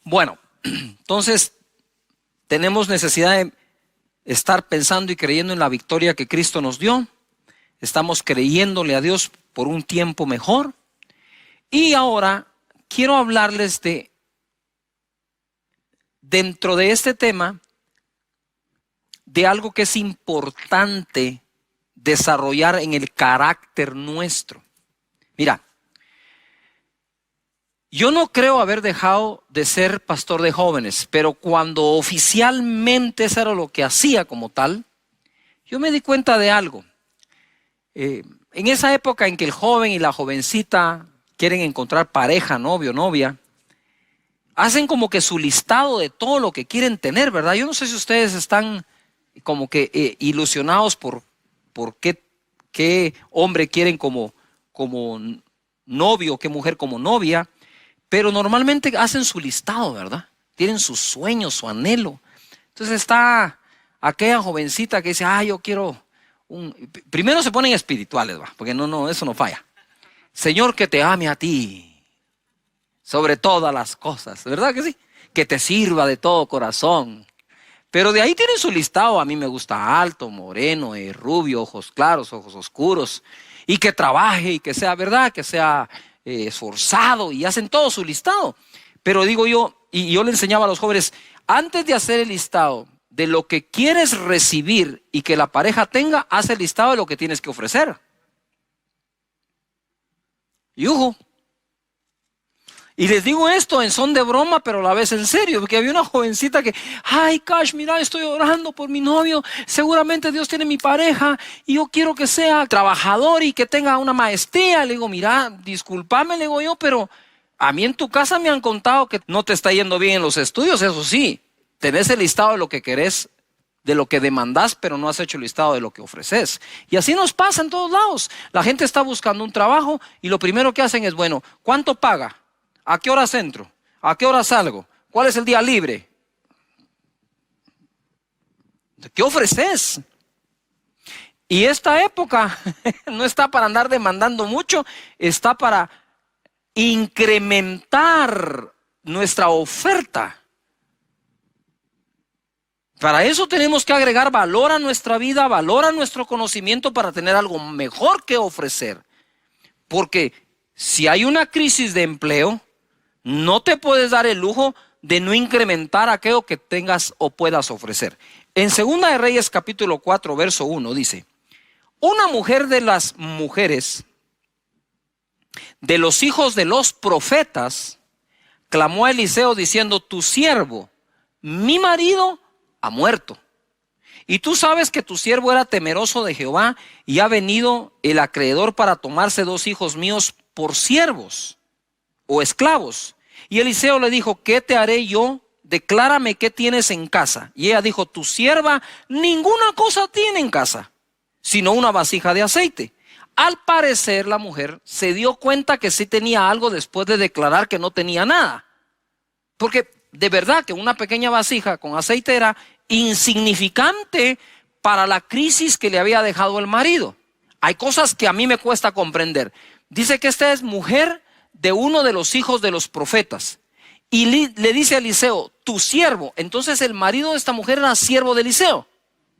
Bueno, entonces tenemos necesidad de estar pensando y creyendo en la victoria que Cristo nos dio. Estamos creyéndole a Dios por un tiempo mejor. Y ahora quiero hablarles dentro de este tema, de algo que es importante desarrollar en el carácter nuestro. Mira, Yo no creo haber dejado de ser pastor de jóvenes, pero cuando oficialmente eso era lo que hacía como tal, yo me di cuenta de algo. En esa época en que el joven y la jovencita quieren encontrar pareja, novio, novia, hacen como que su listado de todo lo que quieren tener, ¿verdad? Yo no sé si ustedes están como que ilusionados por qué hombre quieren como novio, qué mujer como novia, pero normalmente hacen su listado, ¿verdad? Tienen sus sueños, su anhelo. Entonces está aquella jovencita que dice, yo quiero primero se ponen espirituales, ¿va? Porque no, eso no falla. Señor, que te ame a ti sobre todas las cosas, ¿verdad que sí? Que te sirva de todo corazón. Pero de ahí tienen su listado. A mí me gusta alto, moreno, rubio, ojos claros, ojos oscuros. Y que trabaje y que sea, ¿verdad? Que sea esforzado, y hacen todo su listado. Pero digo yo, y yo le enseñaba a los jóvenes, antes de hacer el listado de lo que quieres recibir y que la pareja tenga, haz el listado de lo que tienes que ofrecer. Yujo. Y les digo esto en son de broma, pero a la vez en serio, porque había una jovencita que, Cash, mira, estoy orando por mi novio, seguramente Dios tiene mi pareja y yo quiero que sea trabajador y que tenga una maestría. Le digo, mira, discúlpame, le digo yo, pero a mí en tu casa me han contado que no te está yendo bien en los estudios, eso sí, tenés el listado de lo que querés, de lo que demandás, pero no has hecho el listado de lo que ofreces. Y así nos pasa en todos lados. La gente está buscando un trabajo y lo primero que hacen es, bueno, ¿cuánto paga? ¿A qué hora entro? ¿A qué hora salgo? ¿Cuál es el día libre? ¿Qué ofreces? Y esta época no está para andar demandando mucho, está para incrementar nuestra oferta. Para eso tenemos que agregar valor a nuestra vida, valor a nuestro conocimiento para tener algo mejor que ofrecer. Porque si hay una crisis de empleo, no te puedes dar el lujo de no incrementar aquello que tengas o puedas ofrecer. En 2 de Reyes capítulo 4, verso 1 dice, una mujer de las mujeres de los hijos de los profetas clamó a Eliseo diciendo, tu siervo, mi marido, ha muerto. Y tú sabes que tu siervo era temeroso de Jehová y ha venido el acreedor para tomarse 2 hijos míos por siervos o esclavos. Y Eliseo le dijo, ¿qué te haré yo? Declárame qué tienes en casa. Y ella dijo, tu sierva ninguna cosa tiene en casa, sino una vasija de aceite. Al parecer la mujer se dio cuenta que sí tenía algo después de declarar que no tenía nada. Porque de verdad que una pequeña vasija con aceite era insignificante para la crisis que le había dejado el marido. Hay cosas que a mí me cuesta comprender. Dice que esta es mujer de uno de los hijos de los profetas. Y le dice a Eliseo, tu siervo. Entonces el marido de esta mujer era siervo de Eliseo.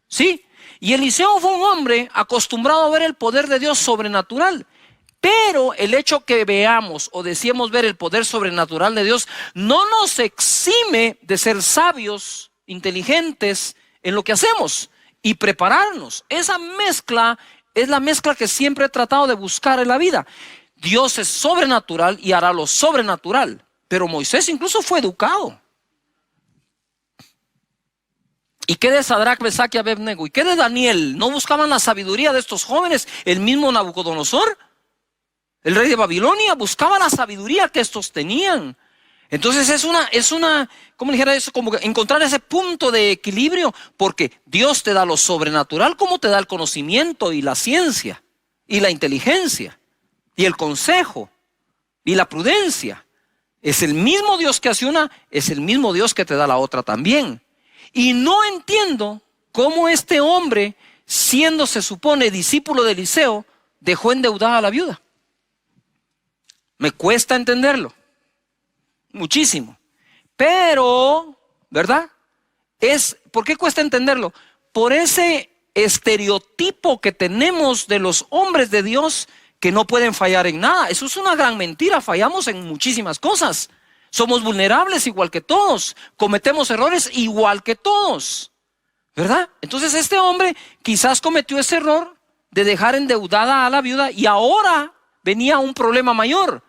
¿Sí? Y Eliseo fue un hombre acostumbrado a ver el poder de Dios sobrenatural. Pero el hecho que veamos o deseemos ver el poder sobrenatural de Dios no nos exime de ser sabios, inteligentes en lo que hacemos y prepararnos. Esa mezcla es la mezcla que siempre he tratado de buscar en la vida. Dios es sobrenatural y hará lo sobrenatural. Pero Moisés incluso fue educado. ¿Y qué de Sadrach, Mesach y Abednego? ¿Y qué de Daniel? ¿No buscaban la sabiduría de estos jóvenes? El mismo Nabucodonosor, el rey de Babilonia, buscaba la sabiduría que estos tenían. Entonces es una, ¿cómo dijera eso? Como encontrar ese punto de equilibrio, porque Dios te da lo sobrenatural como te da el conocimiento y la ciencia y la inteligencia y el consejo y la prudencia. Es el mismo Dios que hace una, es el mismo Dios que te da la otra también. Y no entiendo cómo este hombre, siendo se supone discípulo de Eliseo, dejó endeudada a la viuda. Me cuesta entenderlo, muchísimo. Pero, ¿verdad? ¿Por qué cuesta entenderlo? Por ese estereotipo que tenemos de los hombres de Dios que no pueden fallar en nada. Eso es una gran mentira, fallamos en muchísimas cosas. Somos vulnerables igual que todos, cometemos errores igual que todos, ¿verdad? Entonces este hombre quizás cometió ese error de dejar endeudada a la viuda y ahora venía un problema mayor.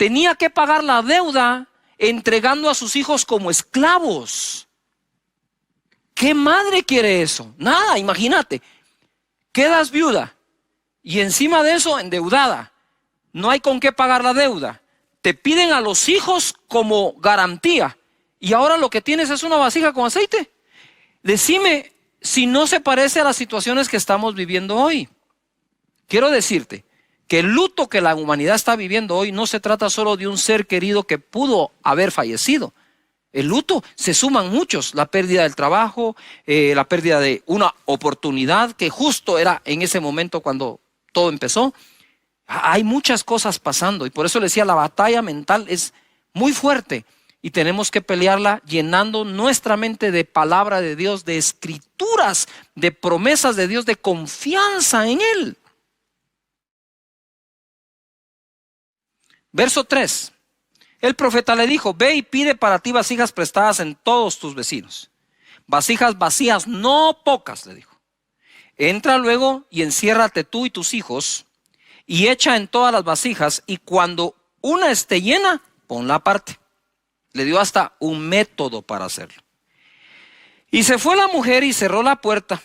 tenía que pagar la deuda entregando a sus hijos como esclavos. ¿Qué madre quiere eso? Nada, imagínate. Quedas viuda y encima de eso endeudada. No hay con qué pagar la deuda. Te piden a los hijos como garantía. Y ahora lo que tienes es una vasija con aceite. Decime si no se parece a las situaciones que estamos viviendo hoy. Quiero decirte que el luto que la humanidad está viviendo hoy no se trata solo de un ser querido que pudo haber fallecido. El luto se suman muchos, la pérdida del trabajo, la pérdida de una oportunidad que justo era en ese momento cuando todo empezó. Hay muchas cosas pasando y por eso le decía, la batalla mental es muy fuerte y tenemos que pelearla llenando nuestra mente de palabra de Dios, de escrituras, de promesas de Dios, de confianza en Él. Verso 3. El profeta le dijo, ve y pide para ti vasijas prestadas en todos tus vecinos. Vasijas vacías, no pocas, le dijo. Entra luego y enciérrate tú y tus hijos y echa en todas las vasijas y cuando una esté llena, ponla aparte. Le dio hasta un método para hacerlo. Y se fue la mujer y cerró la puerta,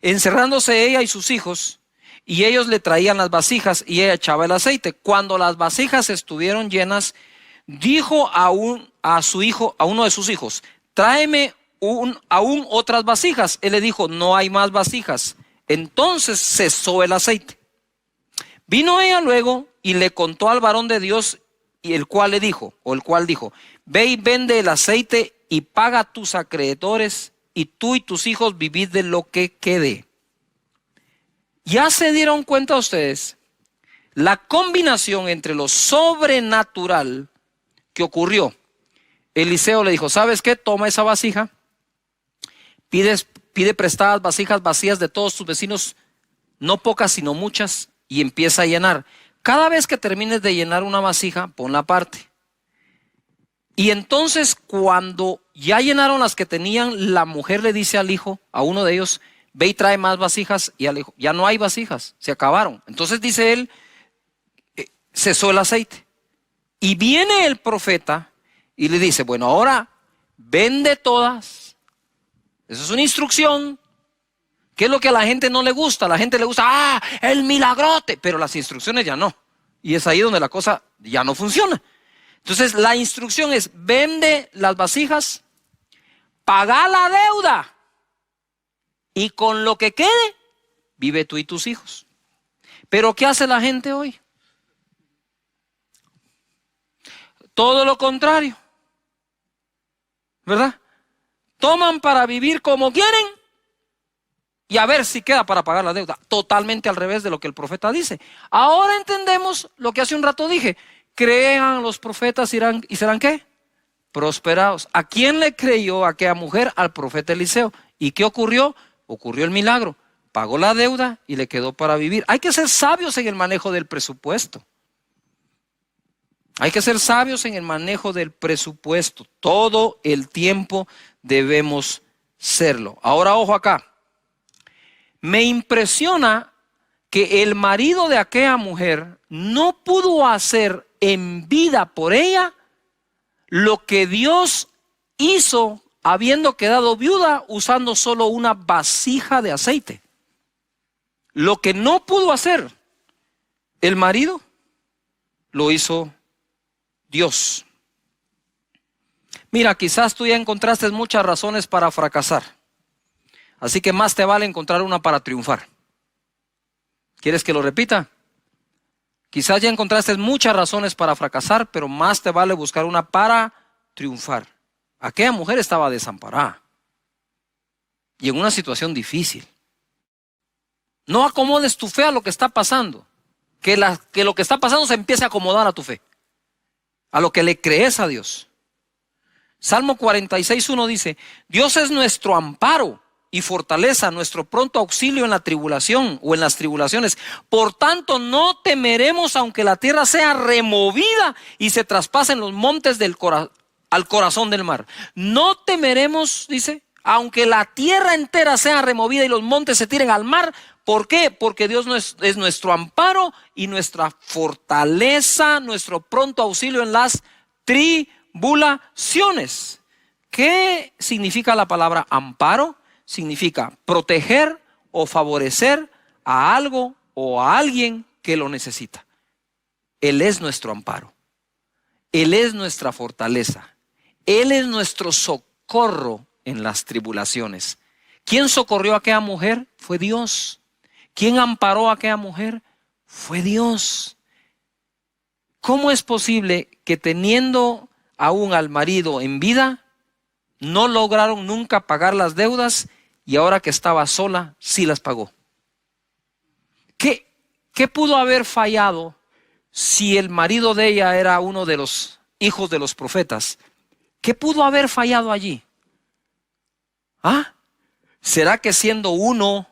encerrándose ella y sus hijos. Y ellos le traían las vasijas y ella echaba el aceite. Cuando las vasijas estuvieron llenas, dijo a uno de sus hijos, tráeme aún otras vasijas. Él le dijo, no hay más vasijas. Entonces cesó el aceite. Vino ella luego y le contó al varón de Dios, y el cual dijo, ve y vende el aceite y paga a tus acreedores, y tú y tus hijos vivid de lo que quede. ¿Ya se dieron cuenta ustedes la combinación entre lo sobrenatural que ocurrió? Eliseo le dijo, ¿sabes qué? Toma esa vasija, pide prestadas vasijas vacías de todos tus vecinos, no pocas sino muchas, y empieza a llenar. Cada vez que termines de llenar una vasija, ponla aparte. Y entonces cuando ya llenaron las que tenían, la mujer le dice al hijo, a uno de ellos, ve y trae más vasijas, y al hijo, ya no hay vasijas, se acabaron. Entonces dice él, cesó el aceite. Y viene el profeta y le dice, bueno, ahora vende todas. Eso es una instrucción. ¿Qué es lo que a la gente no le gusta? A la gente le gusta, el milagrote, pero las instrucciones ya no. Y es ahí donde la cosa ya no funciona. Entonces la instrucción es, vende las vasijas, paga la deuda. Y con lo que quede, vive tú y tus hijos. Pero ¿qué hace la gente hoy? Todo lo contrario, ¿verdad? Toman para vivir como quieren y a ver si queda para pagar la deuda. Totalmente al revés de lo que el profeta dice. Ahora entendemos lo que hace un rato dije. Crean los profetas y serán ¿qué? Prosperados. ¿A quién le creyó aquella mujer? Al profeta Eliseo. ¿Y qué ocurrió? Ocurrió el milagro, pagó la deuda y le quedó para vivir. Hay que ser sabios en el manejo del presupuesto. Hay que ser sabios en el manejo del presupuesto. Todo el tiempo debemos serlo. Ahora ojo acá. Me impresiona que el marido de aquella mujer no pudo hacer en vida por ella lo que Dios hizo habiendo quedado viuda usando solo una vasija de aceite. Lo que no pudo hacer el marido, lo hizo Dios. Mira, quizás tú ya encontraste muchas razones para fracasar. Así que más te vale encontrar una para triunfar. ¿Quieres que lo repita? Quizás ya encontraste muchas razones para fracasar, pero más te vale buscar una para triunfar. Aquella mujer estaba desamparada y en una situación difícil. No acomodes tu fe a lo que está pasando. Que lo que está pasando se empiece a acomodar a tu fe, a lo que le crees a Dios. Salmo 46:1 dice, Dios es nuestro amparo y fortaleza, nuestro pronto auxilio en la tribulación o en las tribulaciones. Por tanto, no temeremos aunque la tierra sea removida y se traspasen los montes al corazón del mar. No temeremos, dice, aunque la tierra entera sea removida y los montes se tiren al mar, ¿Por qué? Porque Dios es nuestro amparo y nuestra fortaleza, nuestro pronto auxilio en las tribulaciones. ¿Qué significa la palabra amparo? Significa proteger o favorecer a algo o a alguien que lo necesita. Él es nuestro amparo. Él es nuestra fortaleza. Él es nuestro socorro en las tribulaciones. ¿Quién socorrió a aquella mujer? Fue Dios. ¿Quién amparó a aquella mujer? Fue Dios. ¿Cómo es posible que teniendo aún al marido en vida, no lograron nunca pagar las deudas y ahora que estaba sola, sí las pagó? ¿Qué pudo haber fallado si el marido de ella era uno de los hijos de los profetas? ¿Qué pudo haber fallado allí? ¿Será que siendo uno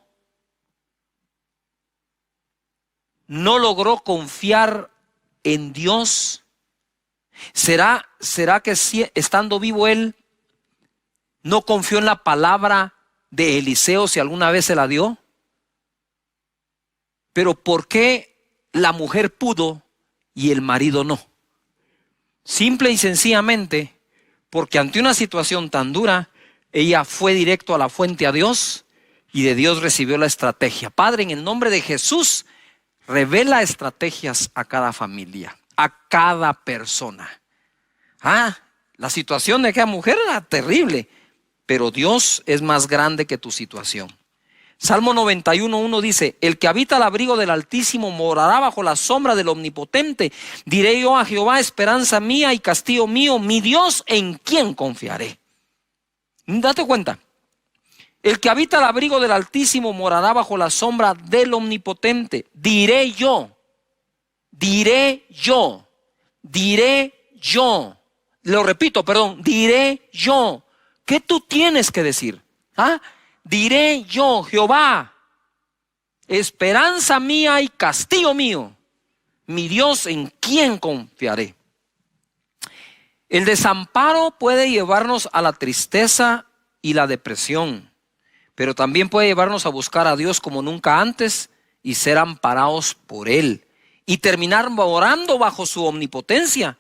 no logró confiar en Dios? ¿Será que estando vivo él no confió en la palabra de Eliseo si alguna vez se la dio? Pero ¿por qué la mujer pudo y el marido no? Simple y sencillamente porque ante una situación tan dura, ella fue directo a la fuente, a Dios, y de Dios recibió la estrategia. Padre, en el nombre de Jesús, revela estrategias a cada familia, a cada persona. La situación de aquella mujer era terrible, pero Dios es más grande que tu situación. Salmo 91:1 dice: el que habita al abrigo del Altísimo morará bajo la sombra del Omnipotente. Diré yo a Jehová, esperanza mía y castillo mío, mi Dios, en quien confiaré. Date cuenta, el que habita al abrigo del Altísimo morará bajo la sombra del Omnipotente. Diré yo, lo repito, diré yo. ¿Qué tú tienes que decir? Diré yo, Jehová, esperanza mía y castillo mío, mi Dios, en quien confiaré. El desamparo puede llevarnos a la tristeza y la depresión, pero también puede llevarnos a buscar a Dios como nunca antes y ser amparados por Él y terminar morando bajo su omnipotencia.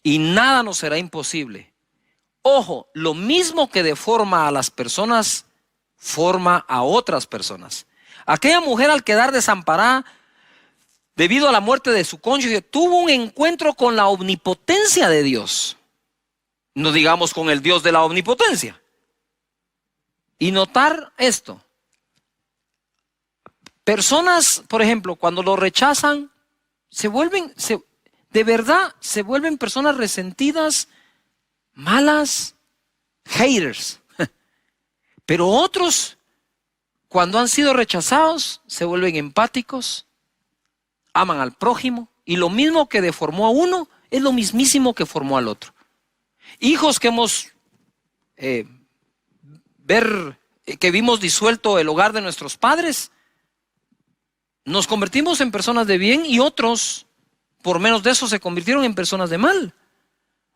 Y nada nos será imposible. Ojo, lo mismo que deforma a las personas, forma a otras personas. Aquella mujer, al quedar desamparada debido a la muerte de su cónyuge, tuvo un encuentro con la omnipotencia de Dios. No digamos con el Dios de la omnipotencia. Y notar esto. Personas, por ejemplo, cuando lo rechazan, de verdad se vuelven personas resentidas, malas, haters. Pero otros, cuando han sido rechazados, se vuelven empáticos, aman al prójimo, y lo mismo que deformó a uno es lo mismísimo que formó al otro. Hijos que que vimos disuelto el hogar de nuestros padres, nos convertimos en personas de bien, y otros, por menos de eso, se convirtieron en personas de mal.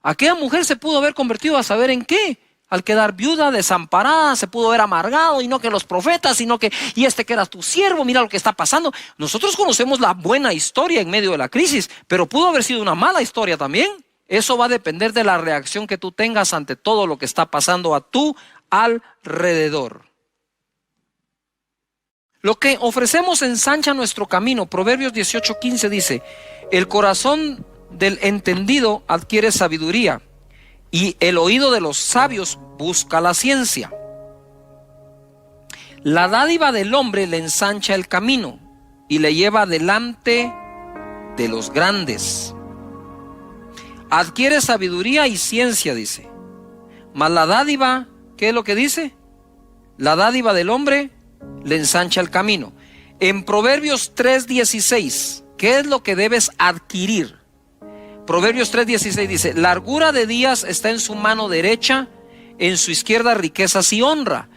Aquella mujer se pudo haber convertido a saber en qué. Al quedar viuda, desamparada, se pudo haber amargado, y no que los profetas, sino que, y este que era tu siervo, mira lo que está pasando. Nosotros conocemos la buena historia en medio de la crisis, pero pudo haber sido una mala historia también. Eso va a depender de la reacción que tú tengas ante todo lo que está pasando a tu alrededor. Lo que ofrecemos ensancha nuestro camino. Proverbios 18:15 dice: el corazón del entendido adquiere sabiduría, y el oído de los sabios busca la ciencia. La dádiva del hombre le ensancha el camino y le lleva delante de los grandes. Adquiere sabiduría y ciencia, dice. Mas la dádiva, ¿qué es lo que dice? La dádiva del hombre le ensancha el camino. En Proverbios 3:16, ¿qué es lo que debes adquirir? Proverbios 3:16 dice: largura de días está en su mano derecha, en su izquierda riquezas y honra.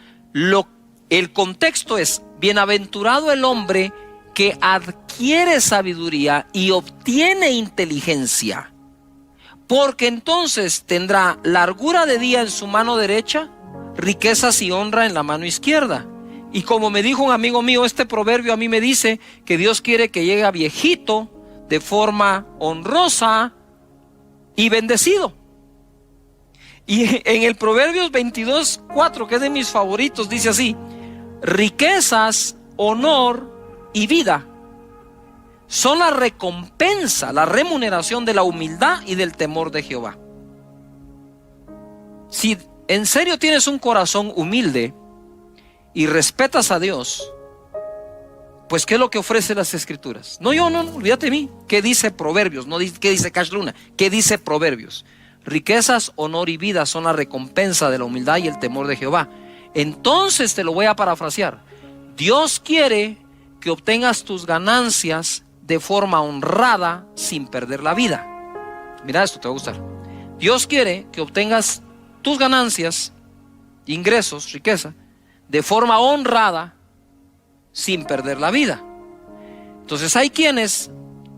El contexto es: bienaventurado el hombre que adquiere sabiduría y obtiene inteligencia, porque entonces tendrá largura de día en su mano derecha, riquezas y honra en la mano izquierda. Y como me dijo un amigo mío, este proverbio a mí me dice que Dios quiere que llegue a viejito de forma honrosa y bendecido. Y en el Proverbios 22:4, que es de mis favoritos, dice así: riquezas, honor y vida son la recompensa, la remuneración de la humildad y del temor de Jehová. Si en serio tienes un corazón humilde y respetas a Dios, pues ¿qué es lo que ofrece las Escrituras? No, olvídate de mí. ¿Qué dice Proverbios? No dice, ¿qué dice Cash Luna? ¿Qué dice Proverbios? Riquezas, honor y vida son la recompensa de la humildad y el temor de Jehová. Entonces te lo voy a parafrasear. Dios quiere que obtengas tus ganancias de forma honrada sin perder la vida. Mira esto, te va a gustar. Dios quiere que obtengas tus ganancias, ingresos, riqueza, de forma honrada sin perder la vida. Entonces hay quienes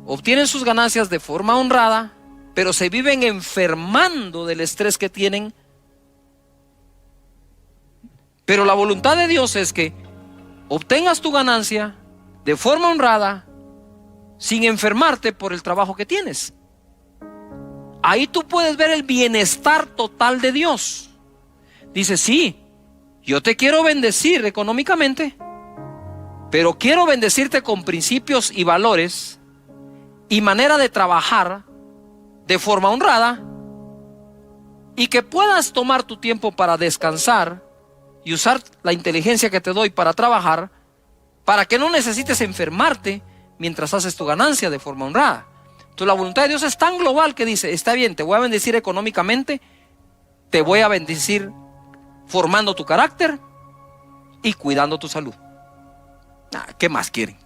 obtienen sus ganancias de forma honrada, pero se viven enfermando del estrés que tienen. Pero la voluntad de Dios es que obtengas tu ganancia de forma honrada sin enfermarte por el trabajo que tienes. Ahí tú puedes ver el bienestar total de Dios. Dice, sí, yo te quiero bendecir económicamente, pero quiero bendecirte con principios y valores y manera de trabajar de forma honrada, y que puedas tomar tu tiempo para descansar y usar la inteligencia que te doy para trabajar, para que no necesites enfermarte mientras haces tu ganancia de forma honrada. Entonces la voluntad de Dios es tan global que dice, está bien, te voy a bendecir económicamente, te voy a bendecir formando tu carácter y cuidando tu salud. ¿Qué más quieren?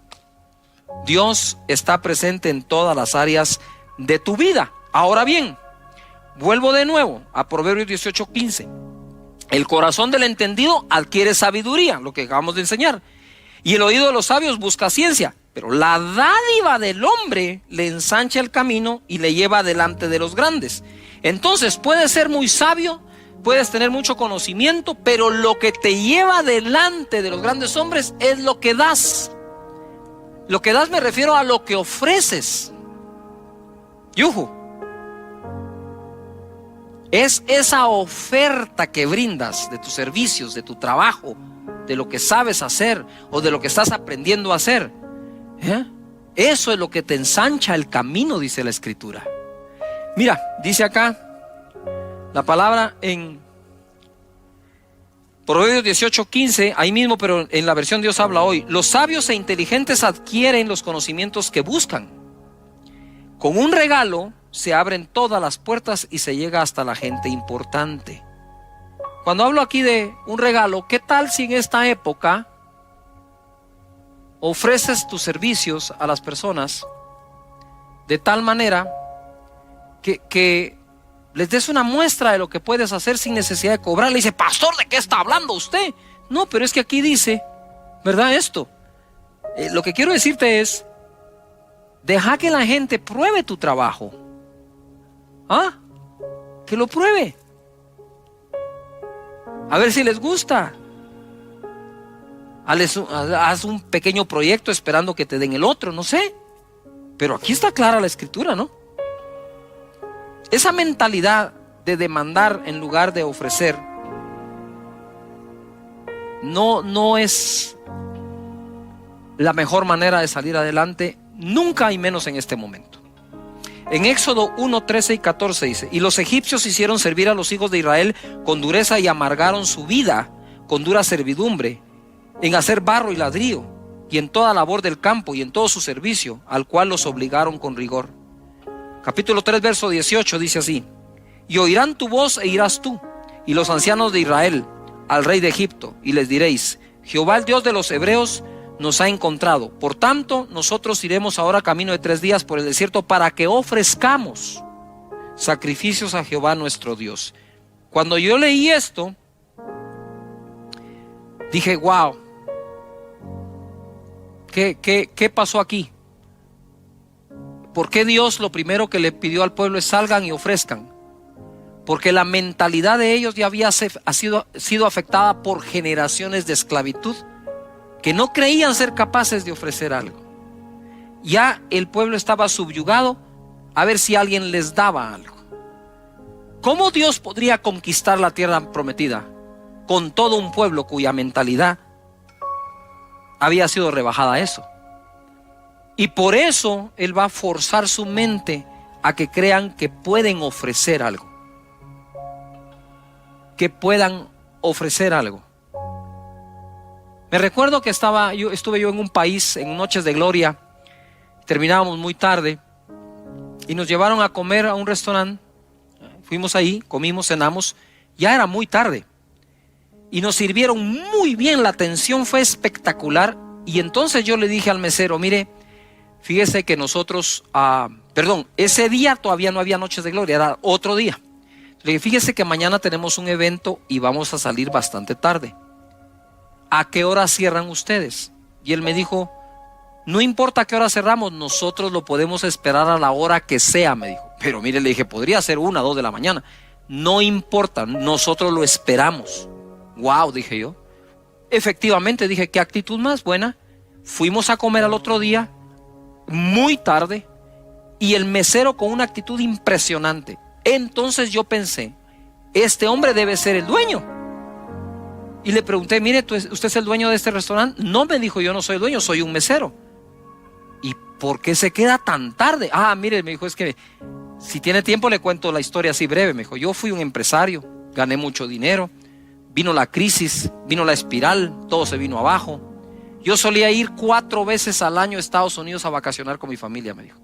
Dios está presente en todas las áreas de tu vida. Ahora bien, vuelvo de nuevo a Proverbios 18:15. El corazón del entendido adquiere sabiduría, lo que acabamos de enseñar, y el oído de los sabios busca ciencia. Pero la dádiva del hombre le ensancha el camino y le lleva delante de los grandes. Entonces puedes ser muy sabio, puedes tener mucho conocimiento, pero lo que te lleva delante de los grandes hombres es lo que das. Lo que das me refiero a lo que ofreces. Yuhu. Es esa oferta que brindas de tus servicios, de tu trabajo, de lo que sabes hacer o de lo que estás aprendiendo a hacer. Eso es lo que te ensancha el camino, dice la Escritura. Mira, dice acá la palabra en Proverbios 18:15, ahí mismo, pero en la versión Dios habla hoy. Los sabios e inteligentes adquieren los conocimientos que buscan. Con un regalo se abren todas las puertas y se llega hasta la gente importante. Cuando hablo aquí de un regalo, ¿qué tal si en esta época ofreces tus servicios a las personas de tal manera que les des una muestra de lo que puedes hacer sin necesidad de cobrar? Le dice, pastor, ¿de qué está hablando usted? No, pero es que aquí dice, ¿verdad? Esto, lo que quiero decirte es, deja que la gente pruebe tu trabajo. Que lo pruebe, a ver si les gusta. Haz un pequeño proyecto esperando que te den el otro, no sé. Pero aquí está clara la Escritura, ¿no? Esa mentalidad de demandar en lugar de ofrecer no es la mejor manera de salir adelante, nunca, y menos en este momento. En Éxodo 1:13 y 14 dice: y los egipcios hicieron servir a los hijos de Israel con dureza y amargaron su vida con dura servidumbre, en hacer barro y ladrillo, y en toda labor del campo y en todo su servicio, al cual los obligaron con rigor. Capítulo 3, verso 18 dice así: y oirán tu voz e irás tú y los ancianos de Israel al rey de Egipto, y les diréis: Jehová, el Dios de los hebreos, nos ha encontrado. Por tanto, nosotros iremos ahora camino de 3 días por el desierto para que ofrezcamos sacrificios a Jehová nuestro Dios. Cuando yo leí esto, dije, wow, ¿qué pasó aquí? ¿Por qué Dios lo primero que le pidió al pueblo es salgan y ofrezcan? Porque la mentalidad de ellos ya había sido afectada por generaciones de esclavitud que no creían ser capaces de ofrecer algo. Ya el pueblo estaba subyugado a ver si alguien les daba algo. ¿Cómo Dios podría conquistar la tierra prometida con todo un pueblo cuya mentalidad había sido rebajada a eso? Y por eso Él va a forzar su mente a que crean que pueden ofrecer algo. Que puedan ofrecer algo. Me recuerdo que estuve yo en un país en Noches de Gloria. Terminábamos muy tarde y nos llevaron a comer a un restaurante. Fuimos ahí, comimos, cenamos. Ya era muy tarde y nos sirvieron muy bien. La atención fue espectacular. Y entonces yo le dije al mesero: mire, fíjese que nosotros, ese día todavía no había Noches de Gloria, era otro día. Le dije: fíjese que mañana tenemos un evento y vamos a salir bastante tarde. ¿A qué hora cierran ustedes? Y él me dijo: no importa a qué hora cerramos, nosotros lo podemos esperar a la hora que sea, me dijo. Pero mire, le dije, podría ser 1, 2 de la mañana. No importa, nosotros lo esperamos. Wow, dije yo. Efectivamente, dije, qué actitud más buena. Fuimos a comer al otro día, muy tarde, y el mesero con una actitud impresionante. Entonces yo pensé, este hombre debe ser el dueño. Y le pregunté, mire, ¿usted es el dueño de este restaurante? No, me dijo, yo no soy el dueño, soy un mesero. ¿Y por qué se queda tan tarde? Mire, me dijo, es que si tiene tiempo le cuento la historia así breve. Me dijo, yo fui un empresario, gané mucho dinero, vino la crisis, vino la espiral, todo se vino abajo. Yo solía ir 4 veces al año a Estados Unidos a vacacionar con mi familia, me dijo.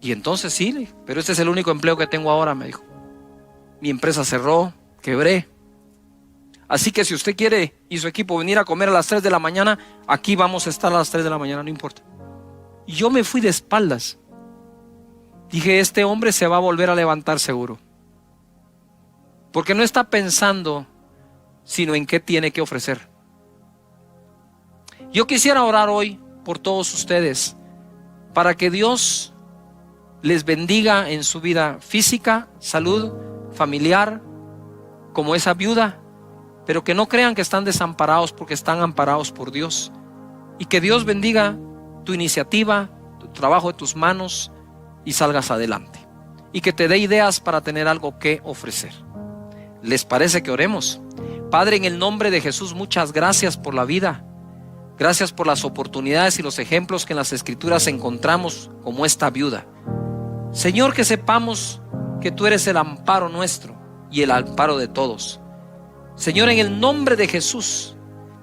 Y entonces sí, le dije, pero este es el único empleo que tengo ahora, me dijo. Mi empresa cerró, quebré. Así que si usted quiere y su equipo venir a comer a las 3 de la mañana, aquí vamos a estar a las 3 de la mañana, no importa. Y yo me fui de espaldas. Dije, este hombre se va a volver a levantar seguro. Porque no está pensando sino en qué tiene que ofrecer. Yo quisiera orar hoy por todos ustedes para que Dios les bendiga en su vida física, salud, familiar, como esa viuda. Pero que no crean que están desamparados, porque están amparados por Dios. Y que Dios bendiga tu iniciativa, tu trabajo de tus manos, y salgas adelante. Y que te dé ideas para tener algo que ofrecer. ¿Les parece que oremos? Padre, en el nombre de Jesús, muchas gracias por la vida. Gracias por las oportunidades y los ejemplos que en las Escrituras encontramos, como esta viuda. Señor, que sepamos que tú eres el amparo nuestro y el amparo de todos. Señor, en el nombre de Jesús,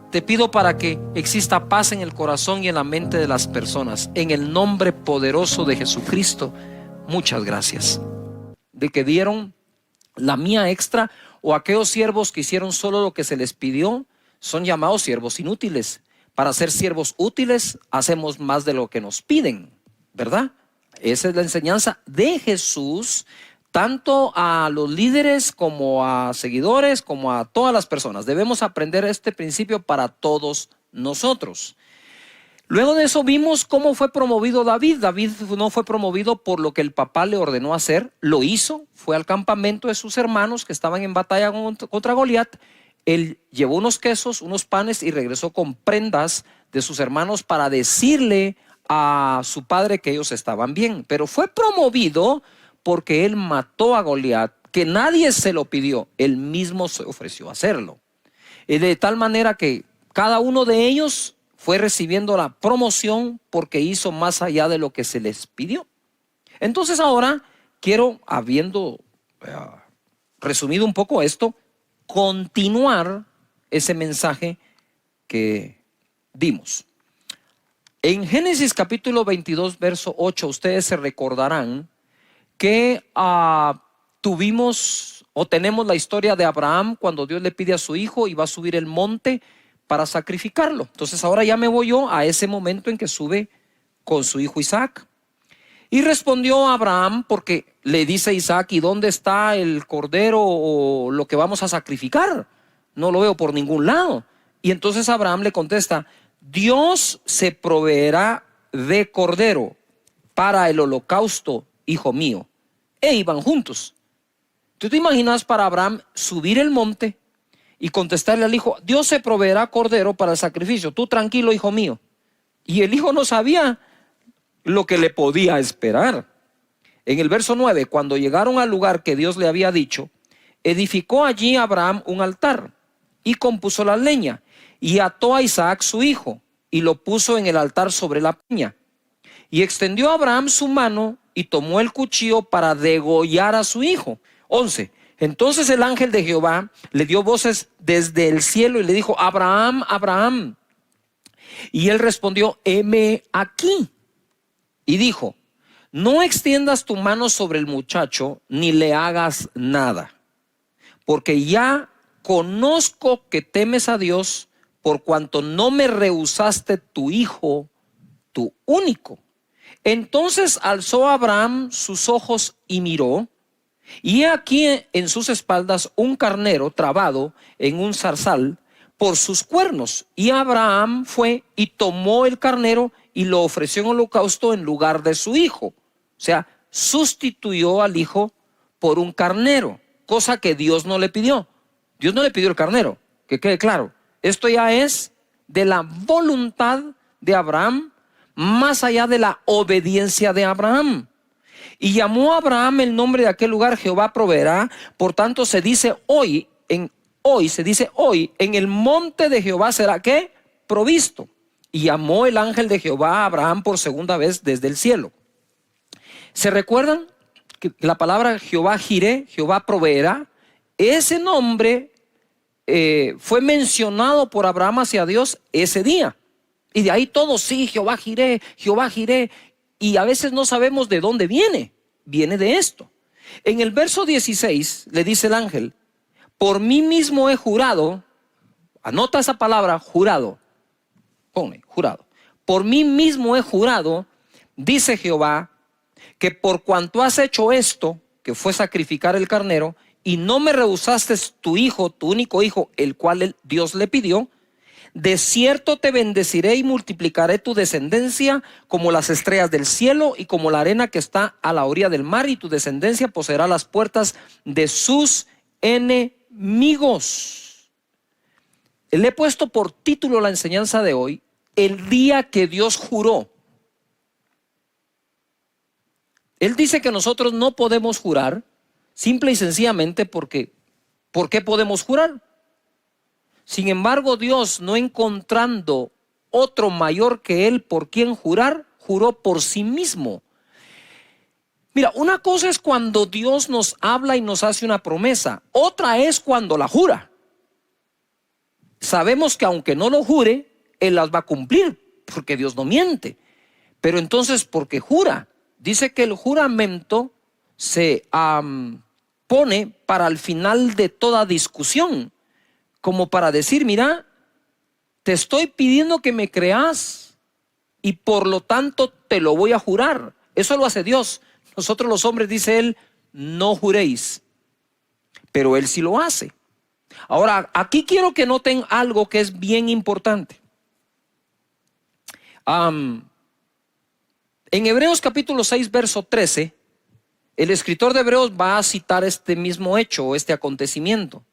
te pido para que exista paz en el corazón y en la mente de las personas. En el nombre poderoso de Jesucristo, muchas gracias. De que dieron la mía extra, o aquellos siervos que hicieron solo lo que se les pidió, son llamados siervos inútiles. Para ser siervos útiles, hacemos más de lo que nos piden, ¿verdad? Esa es la enseñanza de Jesús, tanto a los líderes como a seguidores, como a todas las personas. Debemos aprender este principio para todos nosotros. Luego de eso vimos cómo fue promovido David. David no fue promovido por lo que el papá le ordenó hacer, lo hizo, fue al campamento de sus hermanos que estaban en batalla contra Goliat. Él llevó unos quesos, unos panes y regresó con prendas de sus hermanos para decirle a su padre que ellos estaban bien. Pero fue promovido porque él mató a Goliat, que nadie se lo pidió, él mismo se ofreció a hacerlo. Y de tal manera que cada uno de ellos fue recibiendo la promoción porque hizo más allá de lo que se les pidió. Entonces ahora quiero, habiendo resumido un poco esto, continuar ese mensaje que dimos. En Génesis capítulo 22, verso 8, ustedes se recordarán que tuvimos o tenemos la historia de Abraham cuando Dios le pide a su hijo y va a subir el monte para sacrificarlo. Entonces ahora ya me voy yo a ese momento en que sube con su hijo Isaac. Y respondió Abraham, porque le dice Isaac, ¿y dónde está el cordero o lo que vamos a sacrificar? No lo veo por ningún lado. Y entonces Abraham le contesta, Dios se proveerá de cordero para el holocausto, hijo mío. E iban juntos. ¿Tú te imaginas para Abraham subir el monte y contestarle al hijo: Dios se proveerá cordero para el sacrificio, tú tranquilo, hijo mío. Y el hijo no sabía lo que le podía esperar. En el verso 9, cuando llegaron al lugar que Dios le había dicho, edificó allí Abraham un altar y compuso la leña y ató a Isaac su hijo y lo puso en el altar sobre la peña. Y extendió Abraham su mano y tomó el cuchillo para degollar a su hijo. 11. Entonces el ángel de Jehová le dio voces desde el cielo y le dijo: Abraham, Abraham. Y él respondió: heme aquí. Y dijo: no extiendas tu mano sobre el muchacho ni le hagas nada, porque ya conozco que temes a Dios, por cuanto no me rehusaste tu hijo, tu único. Entonces alzó Abraham sus ojos y miró, y he aquí en sus espaldas un carnero trabado en un zarzal por sus cuernos. Y Abraham fue y tomó el carnero y lo ofreció en holocausto en lugar de su hijo. O sea, sustituyó al hijo por un carnero, cosa que Dios no le pidió. Dios no le pidió el carnero, que quede claro. Esto ya es de la voluntad de Abraham, más allá de la obediencia de Abraham. Y llamó a Abraham el nombre de aquel lugar: Jehová proveerá. Por tanto se dice hoy, en el monte de Jehová será ¿qué? Provisto. Y llamó el ángel de Jehová a Abraham por segunda vez desde el cielo. ¿Se recuerdan que la palabra Jehová Jireh, Jehová proveerá? Ese nombre fue mencionado por Abraham hacia Dios ese día. Y de ahí todo, sí, Jehová Jireh, Jehová Jireh. Y a veces no sabemos de dónde viene. Viene de esto. En el verso 16 le dice el ángel: por mí mismo he jurado. Anota esa palabra, jurado. Ponle, jurado. Por mí mismo he jurado, dice Jehová, que por cuanto has hecho esto, que fue sacrificar el carnero, y no me rehusaste tu hijo, tu único hijo, el cual Dios le pidió, de cierto te bendeciré y multiplicaré tu descendencia como las estrellas del cielo y como la arena que está a la orilla del mar, y tu descendencia poseerá las puertas de sus enemigos. Le he puesto por título la enseñanza de hoy: el día que Dios juró. Él dice que nosotros no podemos jurar, simple y sencillamente porque, ¿por qué podemos jurar? Sin embargo, Dios, no encontrando otro mayor que Él por quien jurar, juró por sí mismo. Mira, una cosa es cuando Dios nos habla y nos hace una promesa, otra es cuando la jura. Sabemos que aunque no lo jure, Él las va a cumplir, porque Dios no miente. Pero entonces, ¿por qué jura? Dice que el juramento se pone para el final de toda discusión, como para decir: mira, te estoy pidiendo que me creas y por lo tanto te lo voy a jurar. Eso lo hace Dios. Nosotros los hombres, dice Él, no juréis, pero Él sí lo hace. Ahora, aquí quiero que noten algo que es bien importante. En Hebreos capítulo 6, verso 13, el escritor de Hebreos va a citar este mismo hecho, este acontecimiento.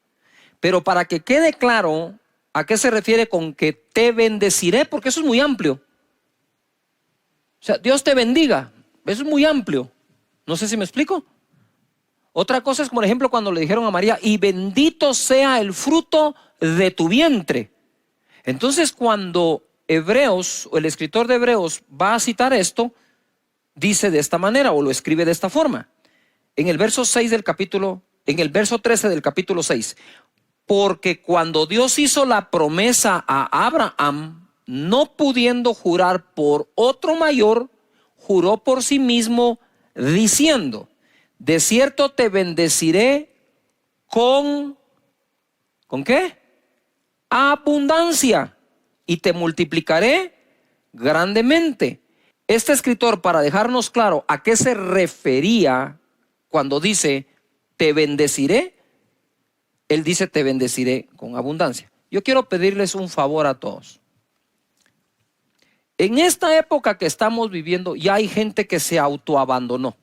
Pero para que quede claro a qué se refiere con que te bendeciré, porque eso es muy amplio. O sea, Dios te bendiga, eso es muy amplio. No sé si me explico. Otra cosa es, por ejemplo, cuando le dijeron a María: y bendito sea el fruto de tu vientre. Entonces, cuando Hebreos, o el escritor de Hebreos, va a citar esto, dice de esta manera, o lo escribe de esta forma. En el verso 6 del capítulo, en el verso 13 del capítulo 6. Porque cuando Dios hizo la promesa a Abraham, no pudiendo jurar por otro mayor, juró por sí mismo, diciendo: de cierto te bendeciré ¿con qué? Abundancia, y te multiplicaré grandemente. Este escritor, para dejarnos claro a qué se refería cuando dice te bendeciré, él dice te bendeciré con abundancia. Yo quiero pedirles un favor a todos. En esta época que estamos viviendo, ya hay gente que se autoabandonó.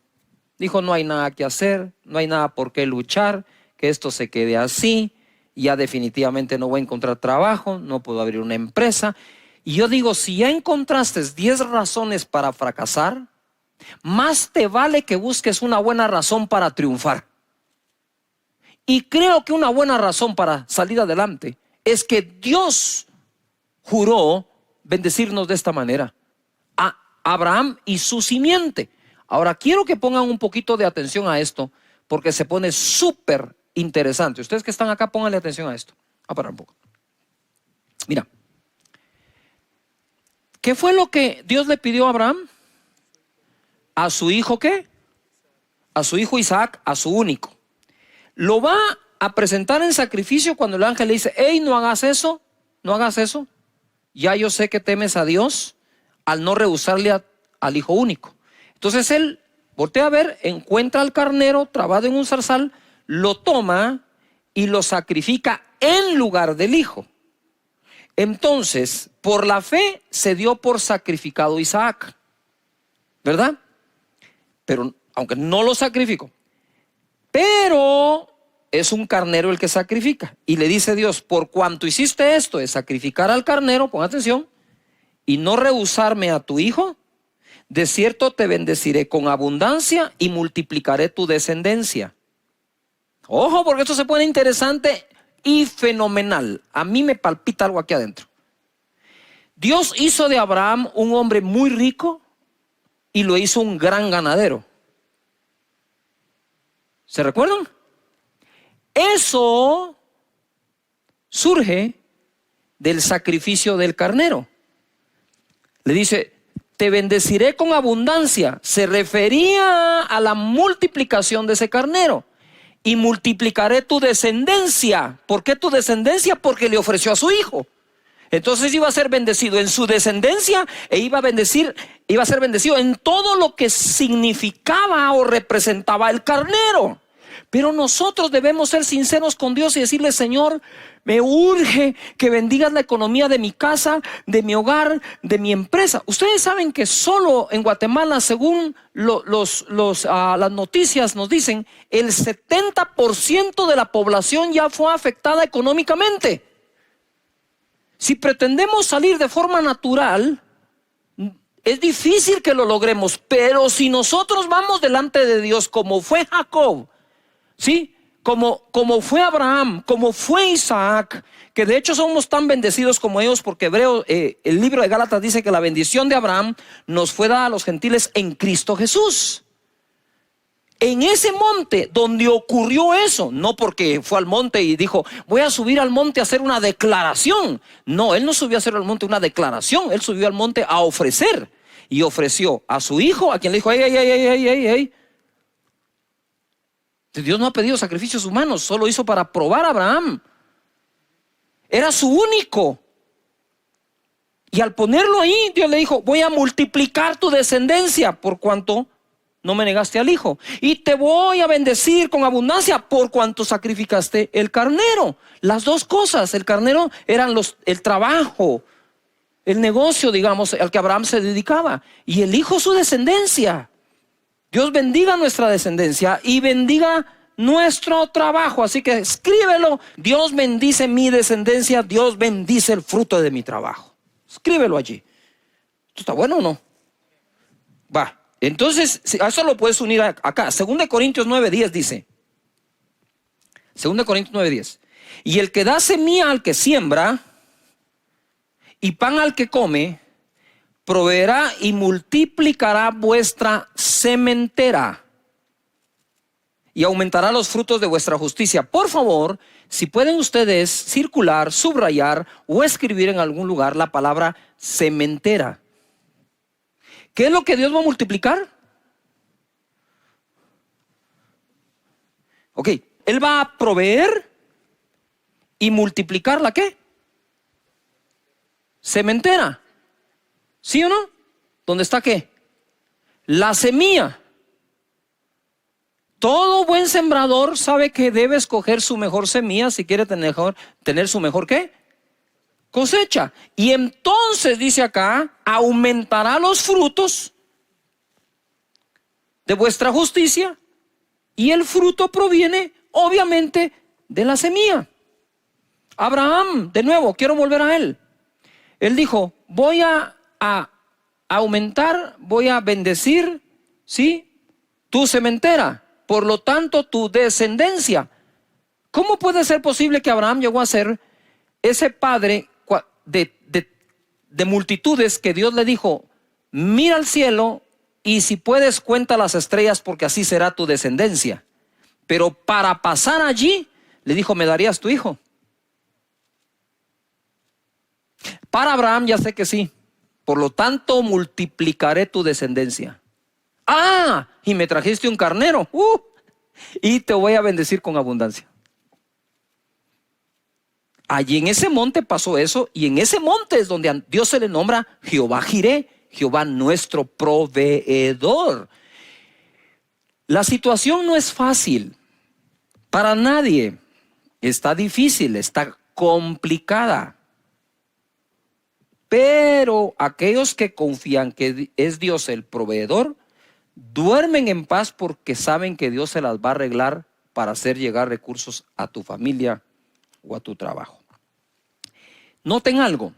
Dijo: no hay nada que hacer, no hay nada por qué luchar, que esto se quede así. ya definitivamente no voy a encontrar trabajo, no puedo abrir una empresa. Y yo digo, si ya encontraste 10 razones para fracasar, más te vale que busques una buena razón para triunfar. Y creo que una buena razón para salir adelante es que Dios juró bendecirnos de esta manera a Abraham y su simiente. Ahora quiero que pongan un poquito de atención a esto, porque se pone súper interesante. Ustedes que están acá, pónganle atención a esto. A parar un poco. Mira, ¿qué fue lo que Dios le pidió a Abraham? ¿A su hijo qué? A su hijo Isaac, a su único. Lo va a presentar en sacrificio cuando el ángel le dice, hey, no hagas eso, no hagas eso. Ya yo sé que temes a Dios al no rehusarle al hijo único. Entonces él voltea a ver, encuentra al carnero trabado en un zarzal, lo toma y lo sacrifica en lugar del hijo. Entonces, por la fe se dio por sacrificado Isaac, ¿verdad? Pero aunque no lo sacrificó, pero es un carnero el que sacrifica. Y le dice Dios, por cuanto hiciste esto de sacrificar al carnero, pon atención, y no rehusarme a tu hijo, de cierto te bendeciré con abundancia y multiplicaré tu descendencia. Ojo, porque esto se pone interesante y fenomenal. A mí me palpita algo aquí adentro. Dios hizo de Abraham un hombre muy rico y lo hizo un gran ganadero. ¿Se recuerdan? Eso surge del sacrificio del carnero. Le dice, te bendeciré con abundancia. Se refería a la multiplicación de ese carnero. Y multiplicaré tu descendencia. ¿Por qué tu descendencia? Porque le ofreció a su hijo. Entonces iba a ser bendecido en su descendencia e iba a ser bendecido en todo lo que significaba o representaba el carnero. Pero nosotros debemos ser sinceros con Dios y decirle, Señor, me urge que bendigas la economía de mi casa, de mi hogar, de mi empresa. Ustedes saben que solo en Guatemala, según las noticias nos dicen, el 70% de la población ya fue afectada económicamente. Si pretendemos salir de forma natural, es difícil que lo logremos, pero si nosotros vamos delante de Dios como fue Jacob, ¿sí? Como fue Abraham, como fue Isaac, que de hecho somos tan bendecidos como ellos, porque el libro de Gálatas dice que la bendición de Abraham nos fue dada a los gentiles en Cristo Jesús. En ese monte donde ocurrió eso, no porque fue al monte y dijo, voy a subir al monte a hacer una declaración. No, él no subió a hacer al monte una declaración, él subió al monte a ofrecer. Y ofreció a su hijo, a quien le dijo, hey. Dios no ha pedido sacrificios humanos, solo hizo para probar a Abraham. Era su único. Y al ponerlo ahí, Dios le dijo, voy a multiplicar tu descendencia por cuanto no me negaste al hijo. Y te voy a bendecir con abundancia por cuanto sacrificaste el carnero. Las dos cosas, el carnero eran el trabajo, el negocio, digamos, al que Abraham se dedicaba. Y el hijo su descendencia. Dios bendiga nuestra descendencia y bendiga nuestro trabajo. Así que escríbelo. Dios bendice mi descendencia. Dios bendice el fruto de mi trabajo. Escríbelo allí. ¿Esto está bueno o no? Va. Entonces, a eso lo puedes unir acá. 2 Corintios 9:10 dice. 2 Corintios 9:10. Y el que da semilla al que siembra y pan al que come, proveerá y multiplicará vuestra sementera y aumentará los frutos de vuestra justicia. Por favor, si pueden ustedes circular, subrayar o escribir en algún lugar la palabra sementera. ¿Qué es lo que Dios va a multiplicar? Ok, Él va a proveer y multiplicar ¿la qué? Sementera. ¿Sí o no? ¿Dónde está qué? La semilla. Todo buen sembrador sabe que debe escoger su mejor semilla si quiere tener su mejor ¿qué? Cosecha. Y entonces dice acá, aumentará los frutos de vuestra justicia y el fruto proviene obviamente de la semilla. Abraham, de nuevo, quiero volver a él. Él dijo, voy a aumentar, voy a bendecir, ¿sí?, tu sementera, por lo tanto tu descendencia. ¿Cómo puede ser posible que Abraham llegó a ser ese padre de multitudes que Dios le dijo, mira al cielo y si puedes cuenta las estrellas porque así será tu descendencia? Pero para pasar allí, le dijo, ¿me darías tu hijo? Para Abraham ya sé que sí. Por lo tanto, multiplicaré tu descendencia. Ah, y me trajiste un carnero. Y te voy a bendecir con abundancia. Allí en ese monte pasó eso. Y en ese monte es donde a Dios se le nombra Jehová Jireh, Jehová nuestro proveedor. La situación no es fácil para nadie. Está difícil, está complicada. Pero aquellos que confían que es Dios el proveedor, duermen en paz porque saben que Dios se las va a arreglar para hacer llegar recursos a tu familia o a tu trabajo. Noten algo.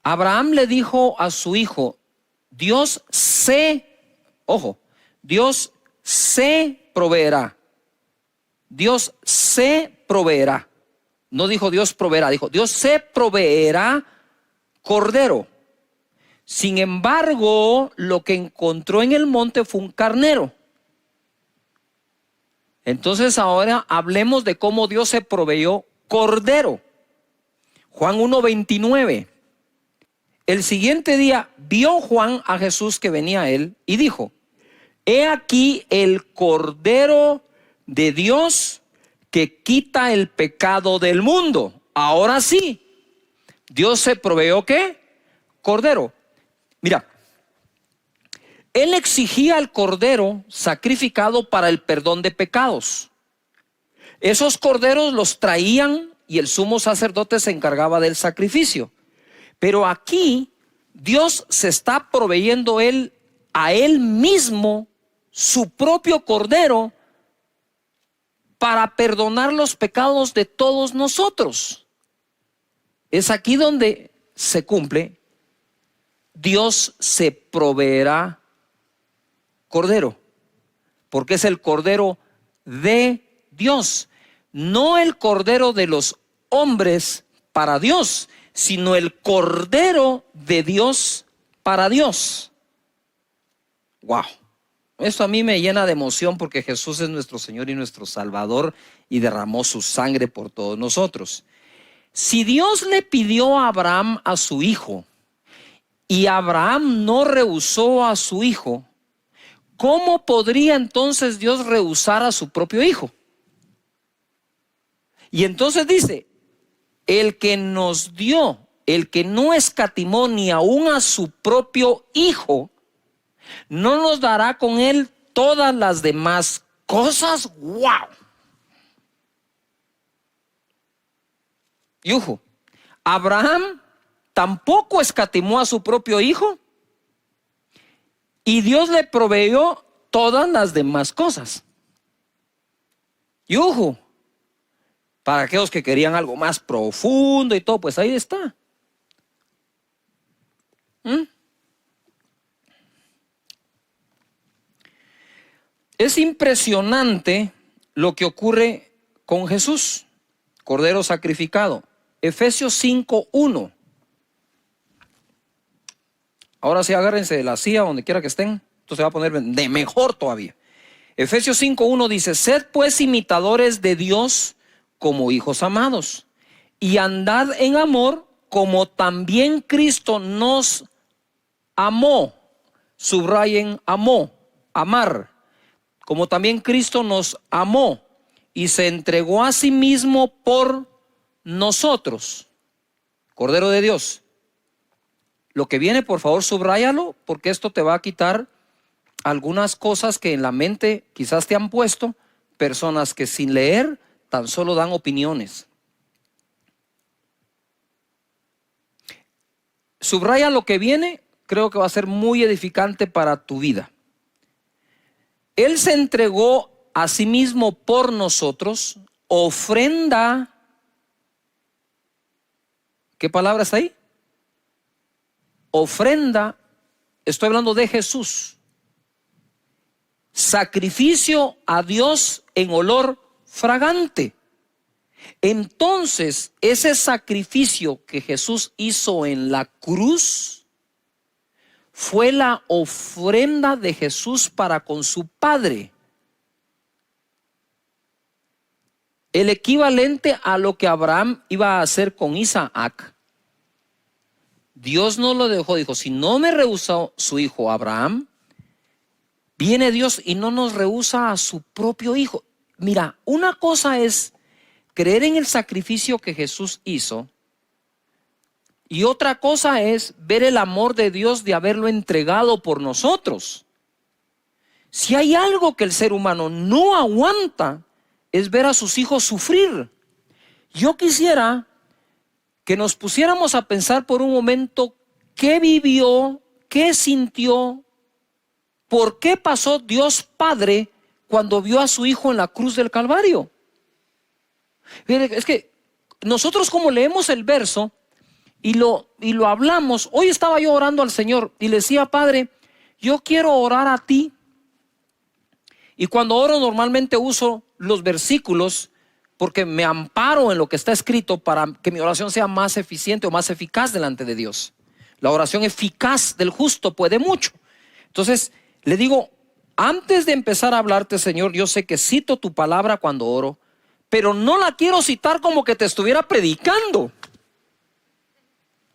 Abraham le dijo a su hijo, Dios se proveerá. Dios se proveerá. No dijo Dios proveerá, dijo Dios se proveerá cordero. Sin embargo, lo que encontró en el monte fue un carnero. Entonces ahora hablemos de cómo Dios se proveyó cordero. Juan 1:29. El siguiente día vio Juan a Jesús que venía a él y dijo, he aquí el cordero de Dios que quita el pecado del mundo. Ahora sí, Dios se proveyó ¿qué? Cordero. Mira, él exigía el cordero sacrificado para el perdón de pecados. Esos corderos los traían y el sumo sacerdote se encargaba del sacrificio. Pero aquí Dios se está proveyendo a él mismo su propio cordero para perdonar los pecados de todos nosotros. Es aquí donde se cumple. Dios se proveerá cordero, porque es el cordero de Dios, no el cordero de los hombres para Dios, sino el cordero de Dios para Dios. Wow. Esto a mí me llena de emoción porque Jesús es nuestro Señor y nuestro Salvador y derramó su sangre por todos nosotros. Si Dios le pidió a Abraham a su hijo y Abraham no rehusó a su hijo, ¿cómo podría entonces Dios rehusar a su propio hijo? Y entonces dice, el que nos dio, el que no escatimó ni aún a su propio hijo, ¿no nos dará con él todas las demás cosas? ¡Wow! Y ojo, Abraham tampoco escatimó a su propio hijo y Dios le proveyó todas las demás cosas. Y ojo, para aquellos que querían algo más profundo y todo, pues ahí está. Es impresionante lo que ocurre con Jesús, Cordero sacrificado. Efesios 5:1. Ahora sí, agárrense de la silla donde quiera que estén. Esto se va a poner de mejor todavía. Efesios 5:1 dice, sed pues imitadores de Dios como hijos amados, y andad en amor como también Cristo nos amó. Subrayen amó, amar. Como también Cristo nos amó y se entregó a sí mismo por nosotros. Cordero de Dios. Lo que viene, por favor, subráyalo, porque esto te va a quitar algunas cosas que en la mente quizás te han puesto personas que sin leer tan solo dan opiniones. Subraya lo que viene, creo que va a ser muy edificante para tu vida. Él se entregó a sí mismo por nosotros, ofrenda ¿Qué palabra está ahí? Ofrenda, estoy hablando de Jesús. Sacrificio a Dios en olor fragante. Entonces, ese sacrificio que Jesús hizo en la cruz fue la ofrenda de Jesús para con su Padre. El equivalente a lo que Abraham iba a hacer con Isaac. Dios no lo dejó, dijo, si no me rehusó su hijo Abraham, viene Dios y no nos rehúsa a su propio hijo. Mira, una cosa es creer en el sacrificio que Jesús hizo, y otra cosa es ver el amor de Dios de haberlo entregado por nosotros. Si hay algo que el ser humano no aguanta, es ver a sus hijos sufrir. Yo quisiera que nos pusiéramos a pensar por un momento qué vivió, qué sintió, por qué pasó Dios Padre cuando vio a su hijo en la cruz del Calvario. Es que nosotros, como leemos el verso y lo hablamos, hoy estaba yo orando al Señor y le decía, Padre, yo quiero orar a ti. Y cuando oro normalmente uso los versículos porque me amparo en lo que está escrito para que mi oración sea más eficiente o más eficaz delante de Dios. La oración eficaz del justo puede mucho. Entonces le digo, antes de empezar a hablarte, Señor, yo sé que cito tu palabra cuando oro, pero no la quiero citar como que te estuviera predicando.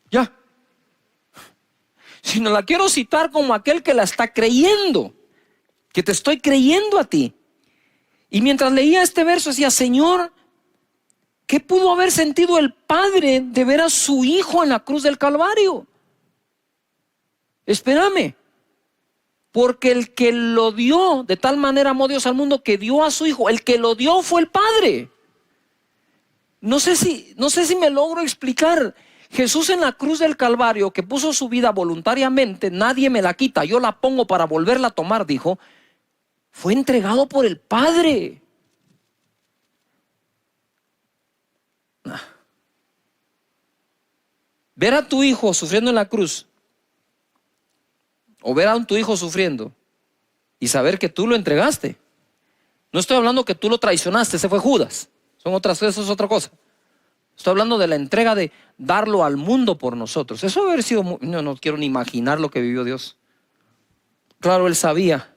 Ya. Sino la quiero citar como aquel que la está creyendo, que te estoy creyendo a ti. Y mientras leía este verso decía, Señor, ¿qué pudo haber sentido el Padre de ver a su hijo en la cruz del Calvario? Espérame, porque el que lo dio, de tal manera amó Dios al mundo que dio a su hijo, el que lo dio fue el Padre. No sé si me logro explicar. Jesús en la cruz del Calvario, que puso su vida voluntariamente, nadie me la quita, yo la pongo para volverla a tomar, dijo, fue entregado por el Padre. Ver a tu hijo sufriendo en la cruz, o ver a tu hijo sufriendo y saber que tú lo entregaste. No estoy hablando que tú lo traicionaste, ese fue Judas. Eso es otra cosa. Estoy hablando de la entrega de darlo al mundo por nosotros. Eso debe haber sido, no quiero ni imaginar lo que vivió Dios. Claro, él sabía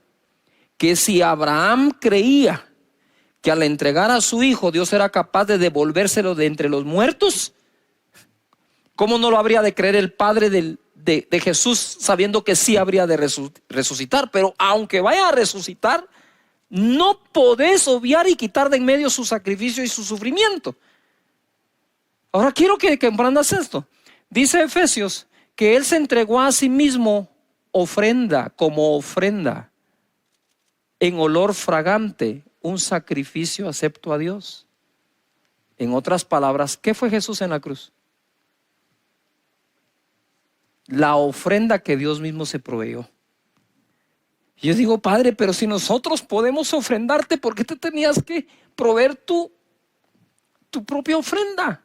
que si Abraham creía que al entregar a su hijo Dios era capaz de devolvérselo de entre los muertos, ¿cómo no lo habría de creer el Padre de Jesús, sabiendo que sí habría de resucitar? Pero aunque vaya a resucitar, no podés obviar y quitar de en medio su sacrificio y su sufrimiento. Ahora quiero que comprendas esto. Dice Efesios que Él se entregó a sí mismo como ofrenda, en olor fragante, un sacrificio acepto a Dios. En otras palabras, ¿qué fue Jesús en la cruz? La ofrenda que Dios mismo se proveyó. Yo digo, Padre, pero si nosotros podemos ofrendarte, ¿por qué te tenías que proveer tu propia ofrenda?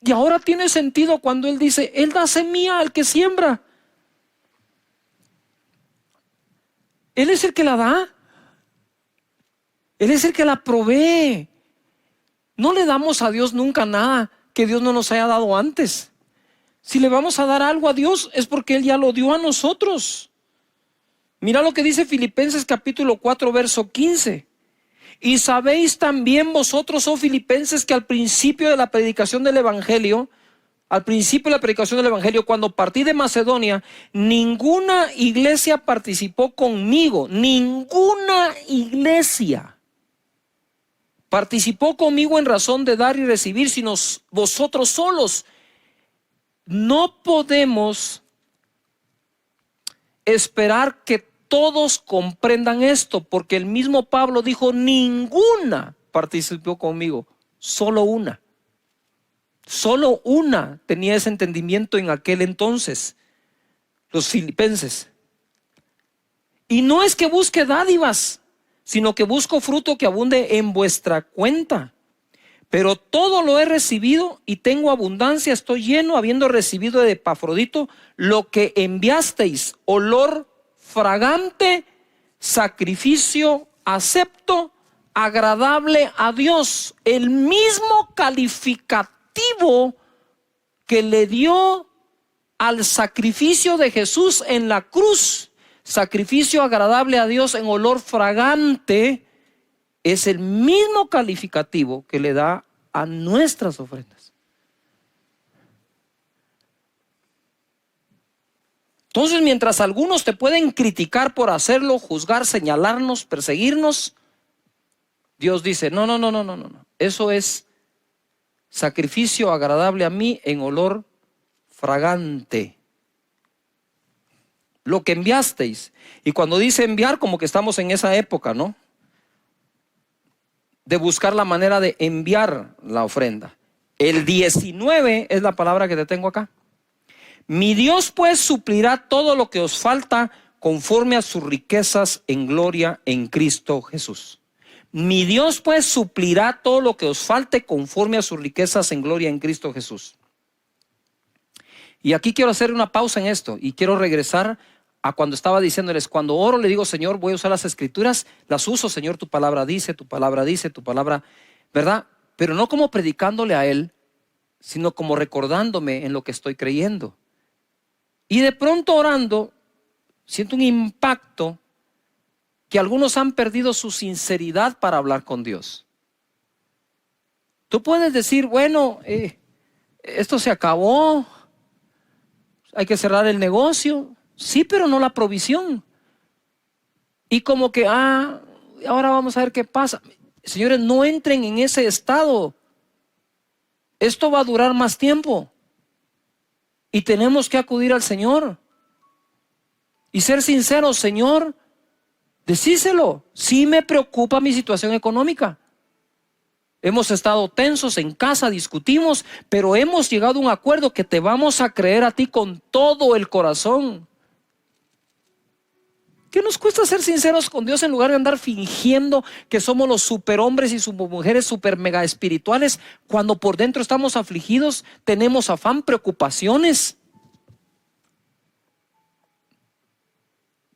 Y ahora tiene sentido cuando Él dice, Él da semilla al que siembra. Él es el que la da. Él es el que la provee. No le damos a Dios nunca nada que Dios no nos haya dado antes. Si le vamos a dar algo a Dios es porque Él ya lo dio a nosotros. Mira lo que dice Filipenses capítulo 4 verso 15. Y sabéis también vosotros, oh filipenses, que al principio de la predicación del Evangelio, cuando partí de Macedonia, ninguna iglesia participó conmigo, ninguna iglesia participó conmigo en razón de dar y recibir, sino vosotros solos. No podemos esperar que todos comprendan esto, porque el mismo Pablo dijo, ninguna participó conmigo, solo una. Solo una tenía ese entendimiento en aquel entonces, los filipenses. Y no es que busque dádivas, sino que busco fruto que abunde en vuestra cuenta. Pero todo lo he recibido y tengo abundancia, estoy lleno, habiendo recibido de Epafrodito lo que enviasteis, olor fragante, sacrificio acepto, agradable a Dios. El mismo calificativo que le dio al sacrificio de Jesús en la cruz, sacrificio agradable a Dios en olor fragante, es el mismo calificativo que le da a nuestras ofrendas. Entonces, mientras algunos te pueden criticar por hacerlo, juzgar, señalarnos, perseguirnos, Dios dice, no. Eso es sacrificio agradable a mí en olor fragante. Lo que enviasteis. Y cuando dice enviar, como que estamos en esa época, ¿no? De buscar la manera de enviar la ofrenda. El 19 es la palabra que te tengo acá. Mi Dios pues suplirá todo lo que os falta conforme a sus riquezas en gloria en Cristo Jesús. Mi Dios pues suplirá todo lo que os falte conforme a sus riquezas en gloria en Cristo Jesús. Y aquí quiero hacer una pausa en esto y quiero regresar a cuando estaba diciéndoles, cuando oro le digo, Señor, voy a usar las escrituras, las uso, Señor, tu palabra dice, tu palabra dice, tu palabra, ¿verdad? Pero no como predicándole a Él, sino como recordándome en lo que estoy creyendo. Y de pronto orando, siento un impacto que algunos han perdido su sinceridad para hablar con Dios. Tú puedes decir, bueno, esto se acabó, hay que cerrar el negocio. Sí, pero no la provisión. Y como que, ahora vamos a ver qué pasa. Señores, no entren en ese estado. Esto va a durar más tiempo. Y tenemos que acudir al Señor. Y ser sinceros, Señor, decíselo. Sí me preocupa mi situación económica. Hemos estado tensos en casa, discutimos, pero hemos llegado a un acuerdo que te vamos a creer a ti con todo el corazón. ¿Qué nos cuesta ser sinceros con Dios en lugar de andar fingiendo que somos los superhombres y mujeres super mega espirituales cuando por dentro estamos afligidos, tenemos afán, preocupaciones?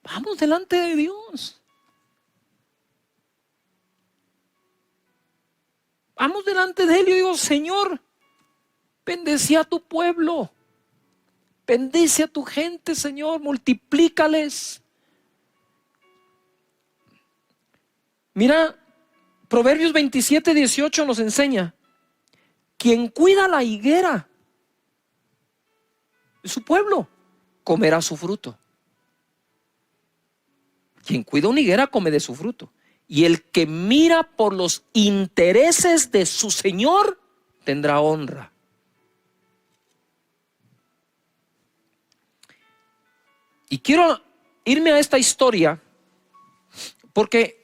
Vamos delante de Dios. Vamos delante de Él y yo digo, Señor, bendice a tu pueblo, bendice a tu gente, Señor, multiplícales. Mira, Proverbios 27:18 nos enseña, quien cuida la higuera de su pueblo, comerá su fruto. Quien cuida una higuera come de su fruto. Y el que mira por los intereses de su Señor tendrá honra. Y quiero irme a esta historia porque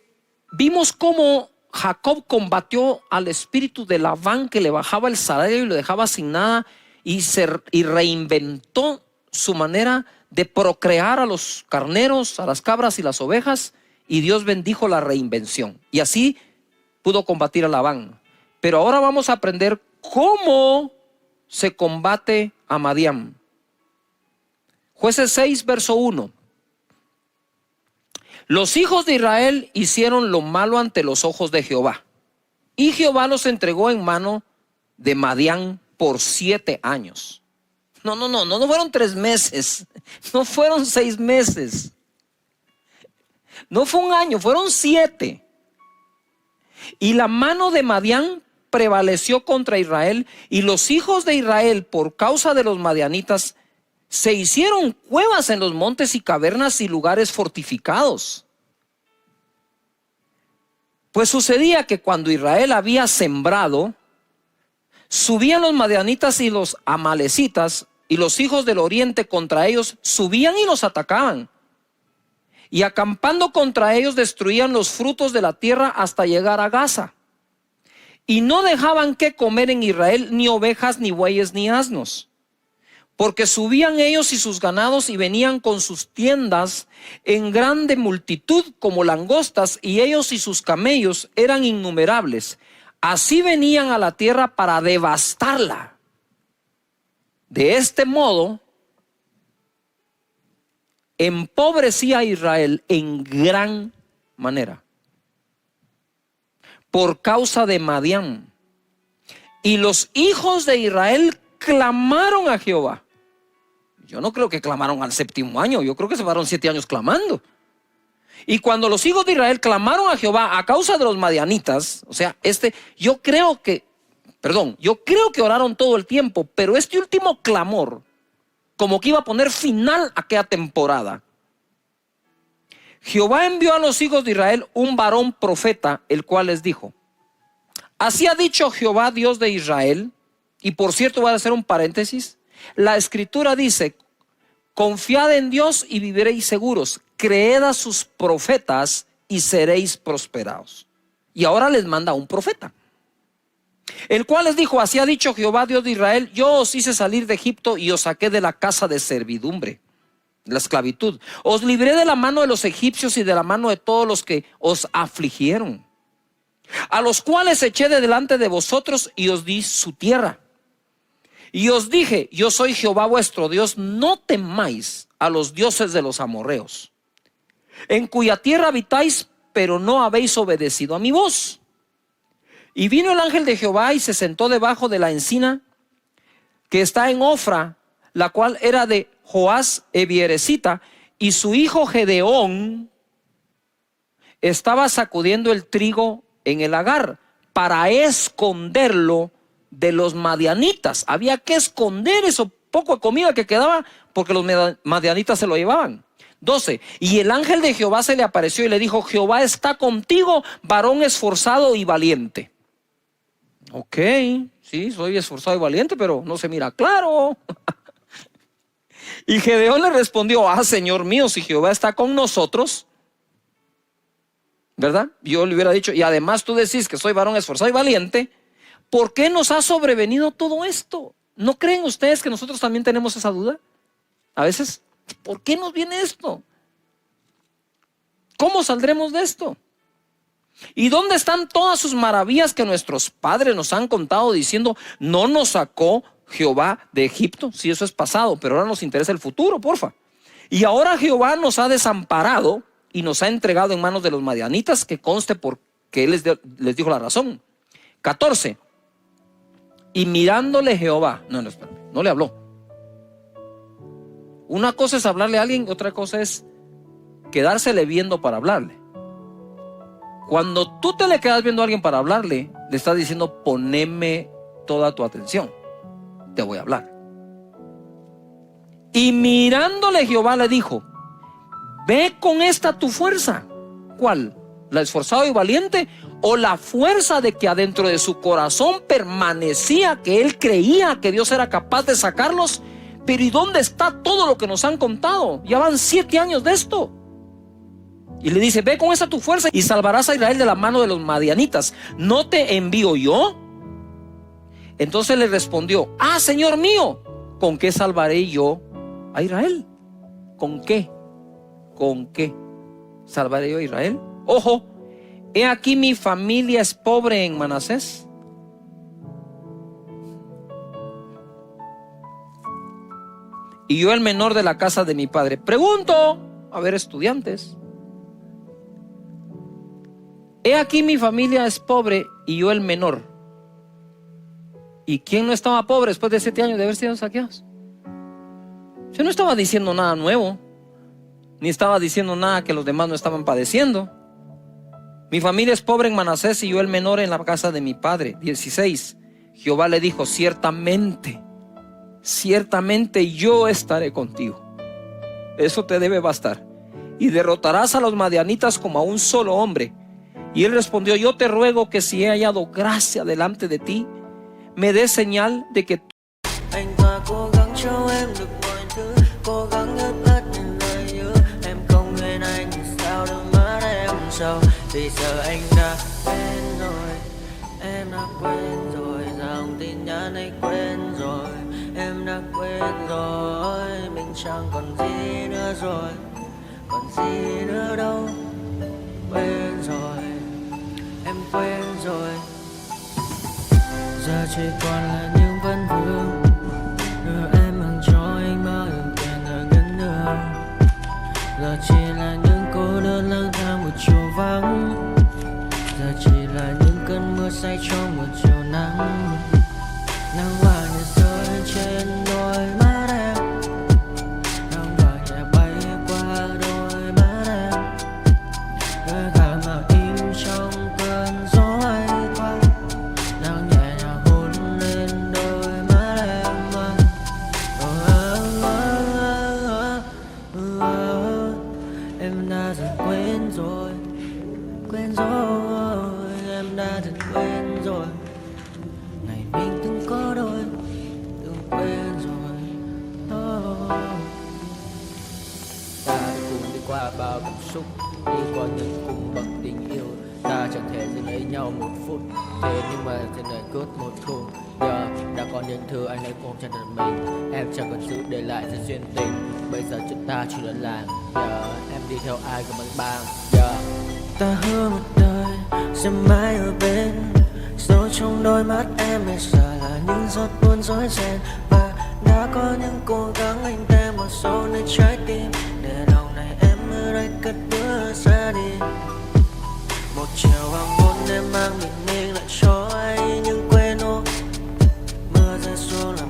vimos cómo Jacob combatió al espíritu de Labán que le bajaba el salario y lo dejaba sin nada y reinventó su manera de procrear a los carneros, a las cabras y las ovejas, y Dios bendijo la reinvención. Y así pudo combatir a Labán. Pero ahora vamos a aprender cómo se combate a Madián. Jueces 6, verso 1. Los hijos de Israel hicieron lo malo ante los ojos de Jehová, y Jehová los entregó en mano de Madián por 7 años. No fueron 3 meses, no fueron 6 meses, no fue un año, fueron 7. Y la mano de Madián prevaleció contra Israel, y los hijos de Israel, por causa de los madianitas, se hicieron cuevas en los montes y cavernas y lugares fortificados. Pues sucedía que cuando Israel había sembrado, subían los madianitas y los amalecitas, y los hijos del oriente contra ellos subían y los atacaban. Y acampando contra ellos destruían los frutos de la tierra hasta llegar a Gaza. Y no dejaban que comer en Israel ni ovejas, ni bueyes, ni asnos. Porque subían ellos y sus ganados y venían con sus tiendas en grande multitud como langostas, y ellos y sus camellos eran innumerables. Así venían a la tierra para devastarla. De este modo, empobrecía a Israel en gran manera por causa de Madián. Y los hijos de Israel clamaron a Jehová. Yo no creo que clamaron al séptimo año, yo creo que se pasaron 7 años clamando. Y cuando los hijos de Israel clamaron a Jehová a causa de los madianitas, o sea, yo creo que oraron todo el tiempo, pero este último clamor, como que iba a poner final a aquella temporada. Jehová envió a los hijos de Israel un varón profeta, el cual les dijo: así ha dicho Jehová, Dios de Israel. Y por cierto, voy a hacer un paréntesis. La escritura dice: confiad en Dios y viviréis seguros. Creed a sus profetas y seréis prosperados. Y ahora les manda un profeta, el cual les dijo: así ha dicho Jehová, Dios de Israel, yo os hice salir de Egipto y os saqué de la casa de servidumbre, la esclavitud. Os libré de la mano de los egipcios y de la mano de todos los que os afligieron, a los cuales eché de delante de vosotros y os di su tierra. Y os dije: yo soy Jehová vuestro Dios, no temáis a los dioses de los amorreos, en cuya tierra habitáis, pero no habéis obedecido a mi voz. Y vino el ángel de Jehová y se sentó debajo de la encina que está en Ofra, la cual era de Joás Ebieresita, y su hijo Gedeón estaba sacudiendo el trigo en el lagar para esconderlo de los madianitas. Había que esconder eso poco de comida que quedaba, porque los madianitas se lo llevaban. 12. Y el ángel de Jehová se le apareció y le dijo: Jehová está contigo, varón esforzado y valiente. Ok, sí, soy esforzado y valiente, pero no se mira claro. Y Gedeón le respondió: Señor mío, si Jehová está con nosotros, ¿verdad? Yo le hubiera dicho: y además tú decís que soy varón esforzado y valiente, ¿por qué nos ha sobrevenido todo esto? ¿No creen ustedes que nosotros también tenemos esa duda? A veces, ¿por qué nos viene esto? ¿Cómo saldremos de esto? ¿Y dónde están todas sus maravillas que nuestros padres nos han contado, diciendo: no nos sacó Jehová de Egipto? Si eso es pasado, pero ahora nos interesa el futuro, porfa. Y ahora Jehová nos ha desamparado y nos ha entregado en manos de los madianitas, que conste porque Él les dijo la razón. 14. Y mirándole Jehová, no le habló. Una cosa es hablarle a alguien, otra cosa es quedársele viendo para hablarle. Cuando tú te le quedas viendo a alguien para hablarle, le estás diciendo: poneme toda tu atención, te voy a hablar. Y mirándole Jehová le dijo: ve con esta tu fuerza. ¿Cuál? ¿La esforzado y valiente? ¿O la fuerza de que adentro de su corazón permanecía que él creía que Dios era capaz de sacarlos? Pero ¿y dónde está todo lo que nos han contado? Ya van 7 años de esto. Y le dice: ve con esa tu fuerza y salvarás a Israel de la mano de los madianitas. ¿No te envío yo? Entonces le respondió: Señor mío, ¿con qué salvaré yo a Israel? ¿Con qué? ¿Con qué salvaré yo a Israel? Ojo, he aquí mi familia es pobre en Manasés, y yo el menor de la casa de mi padre. Pregunto, a ver, estudiantes, he aquí mi familia es pobre y yo el menor. ¿Y quién no estaba pobre después de 7 años de haber sido saqueados? Yo no estaba diciendo nada nuevo, ni estaba diciendo nada que los demás no estaban padeciendo. Mi familia es pobre en Manasés y yo el menor en la casa de mi padre. 16. Jehová le dijo: ciertamente yo estaré contigo. Eso te debe bastar. Y derrotarás a los madianitas como a un solo hombre. Y él respondió: yo te ruego que si he hallado gracia delante de ti, me des señal de que anh ta cố gắng cho em được mọi thứ, cố gắng ướt át những lời hứa. Em không quên anh thì sao đôi mắt em sầu, vì giờ anh đã quên rồi, em đã quên rồi, dòng tin nhắn anh quên rồi, em đã quên rồi, mình chẳng còn gì nữa rồi, còn gì nữa đâu, quên rồi, em quên rồi. giờ chỉ còn là những vấn vương. Em mang cho anh bao nhiêu tiền ở gần đường, giờ chỉ là những cô đơn lang thang một chiều vắng, giờ chỉ là những cơn mưa say trong một chiều nắng. Nắng vàng nhẹ rơi trên đôi mắt em, nắng vàng nhẹ bay qua đôi mắt em, hơi thở mà im trong cơn gió hay qua. Nắng nhẹ nhàng hôn lên đôi mắt em. Em đã dần quên rồi, quên rồi, em đã dần quên rồi ngày mình từng có đôi, từng quên rồi. Ta đã cùng đi qua bao cảm xúc, đi qua những cung bậc tình yêu. Ta chẳng thể dừng lấy nhau một phút, thế nhưng mà trên đời cướp một thu. Giờ đã có những thứ anh ấy ôm trong đời mình, em chẳng còn giữ để lại sự duyên tình. Bây giờ chúng ta chỉ đơn làng, giờ em đi theo ai của mình bang. Giờ ta hứa một đời sẽ mãi ở bên, sâu trong đôi mắt em bây giờ là những giọt buồn rối ren. Và đã có những cố gắng anh tem vào sâu nơi trái tim, để lòng này em ở đây cất bước ra đi. Một chiều hoàng hôn em mang bình minh lại cho anh những quên ô, mưa rơi xuống làm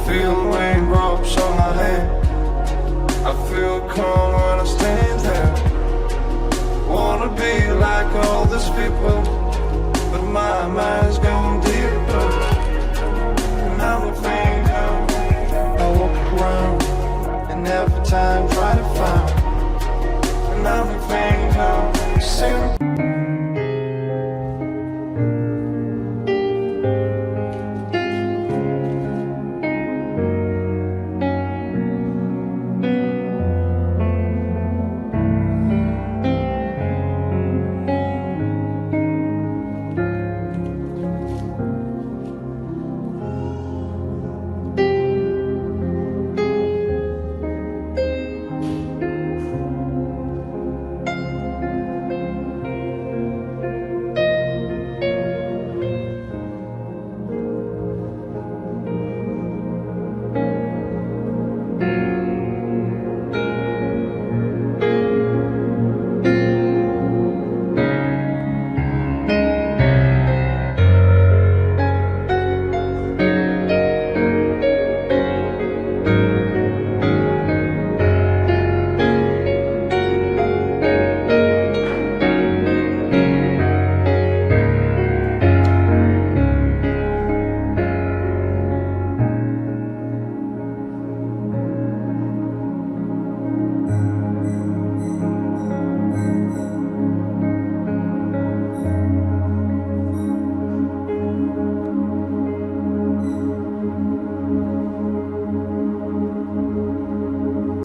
feel raindrops on my head. I feel calm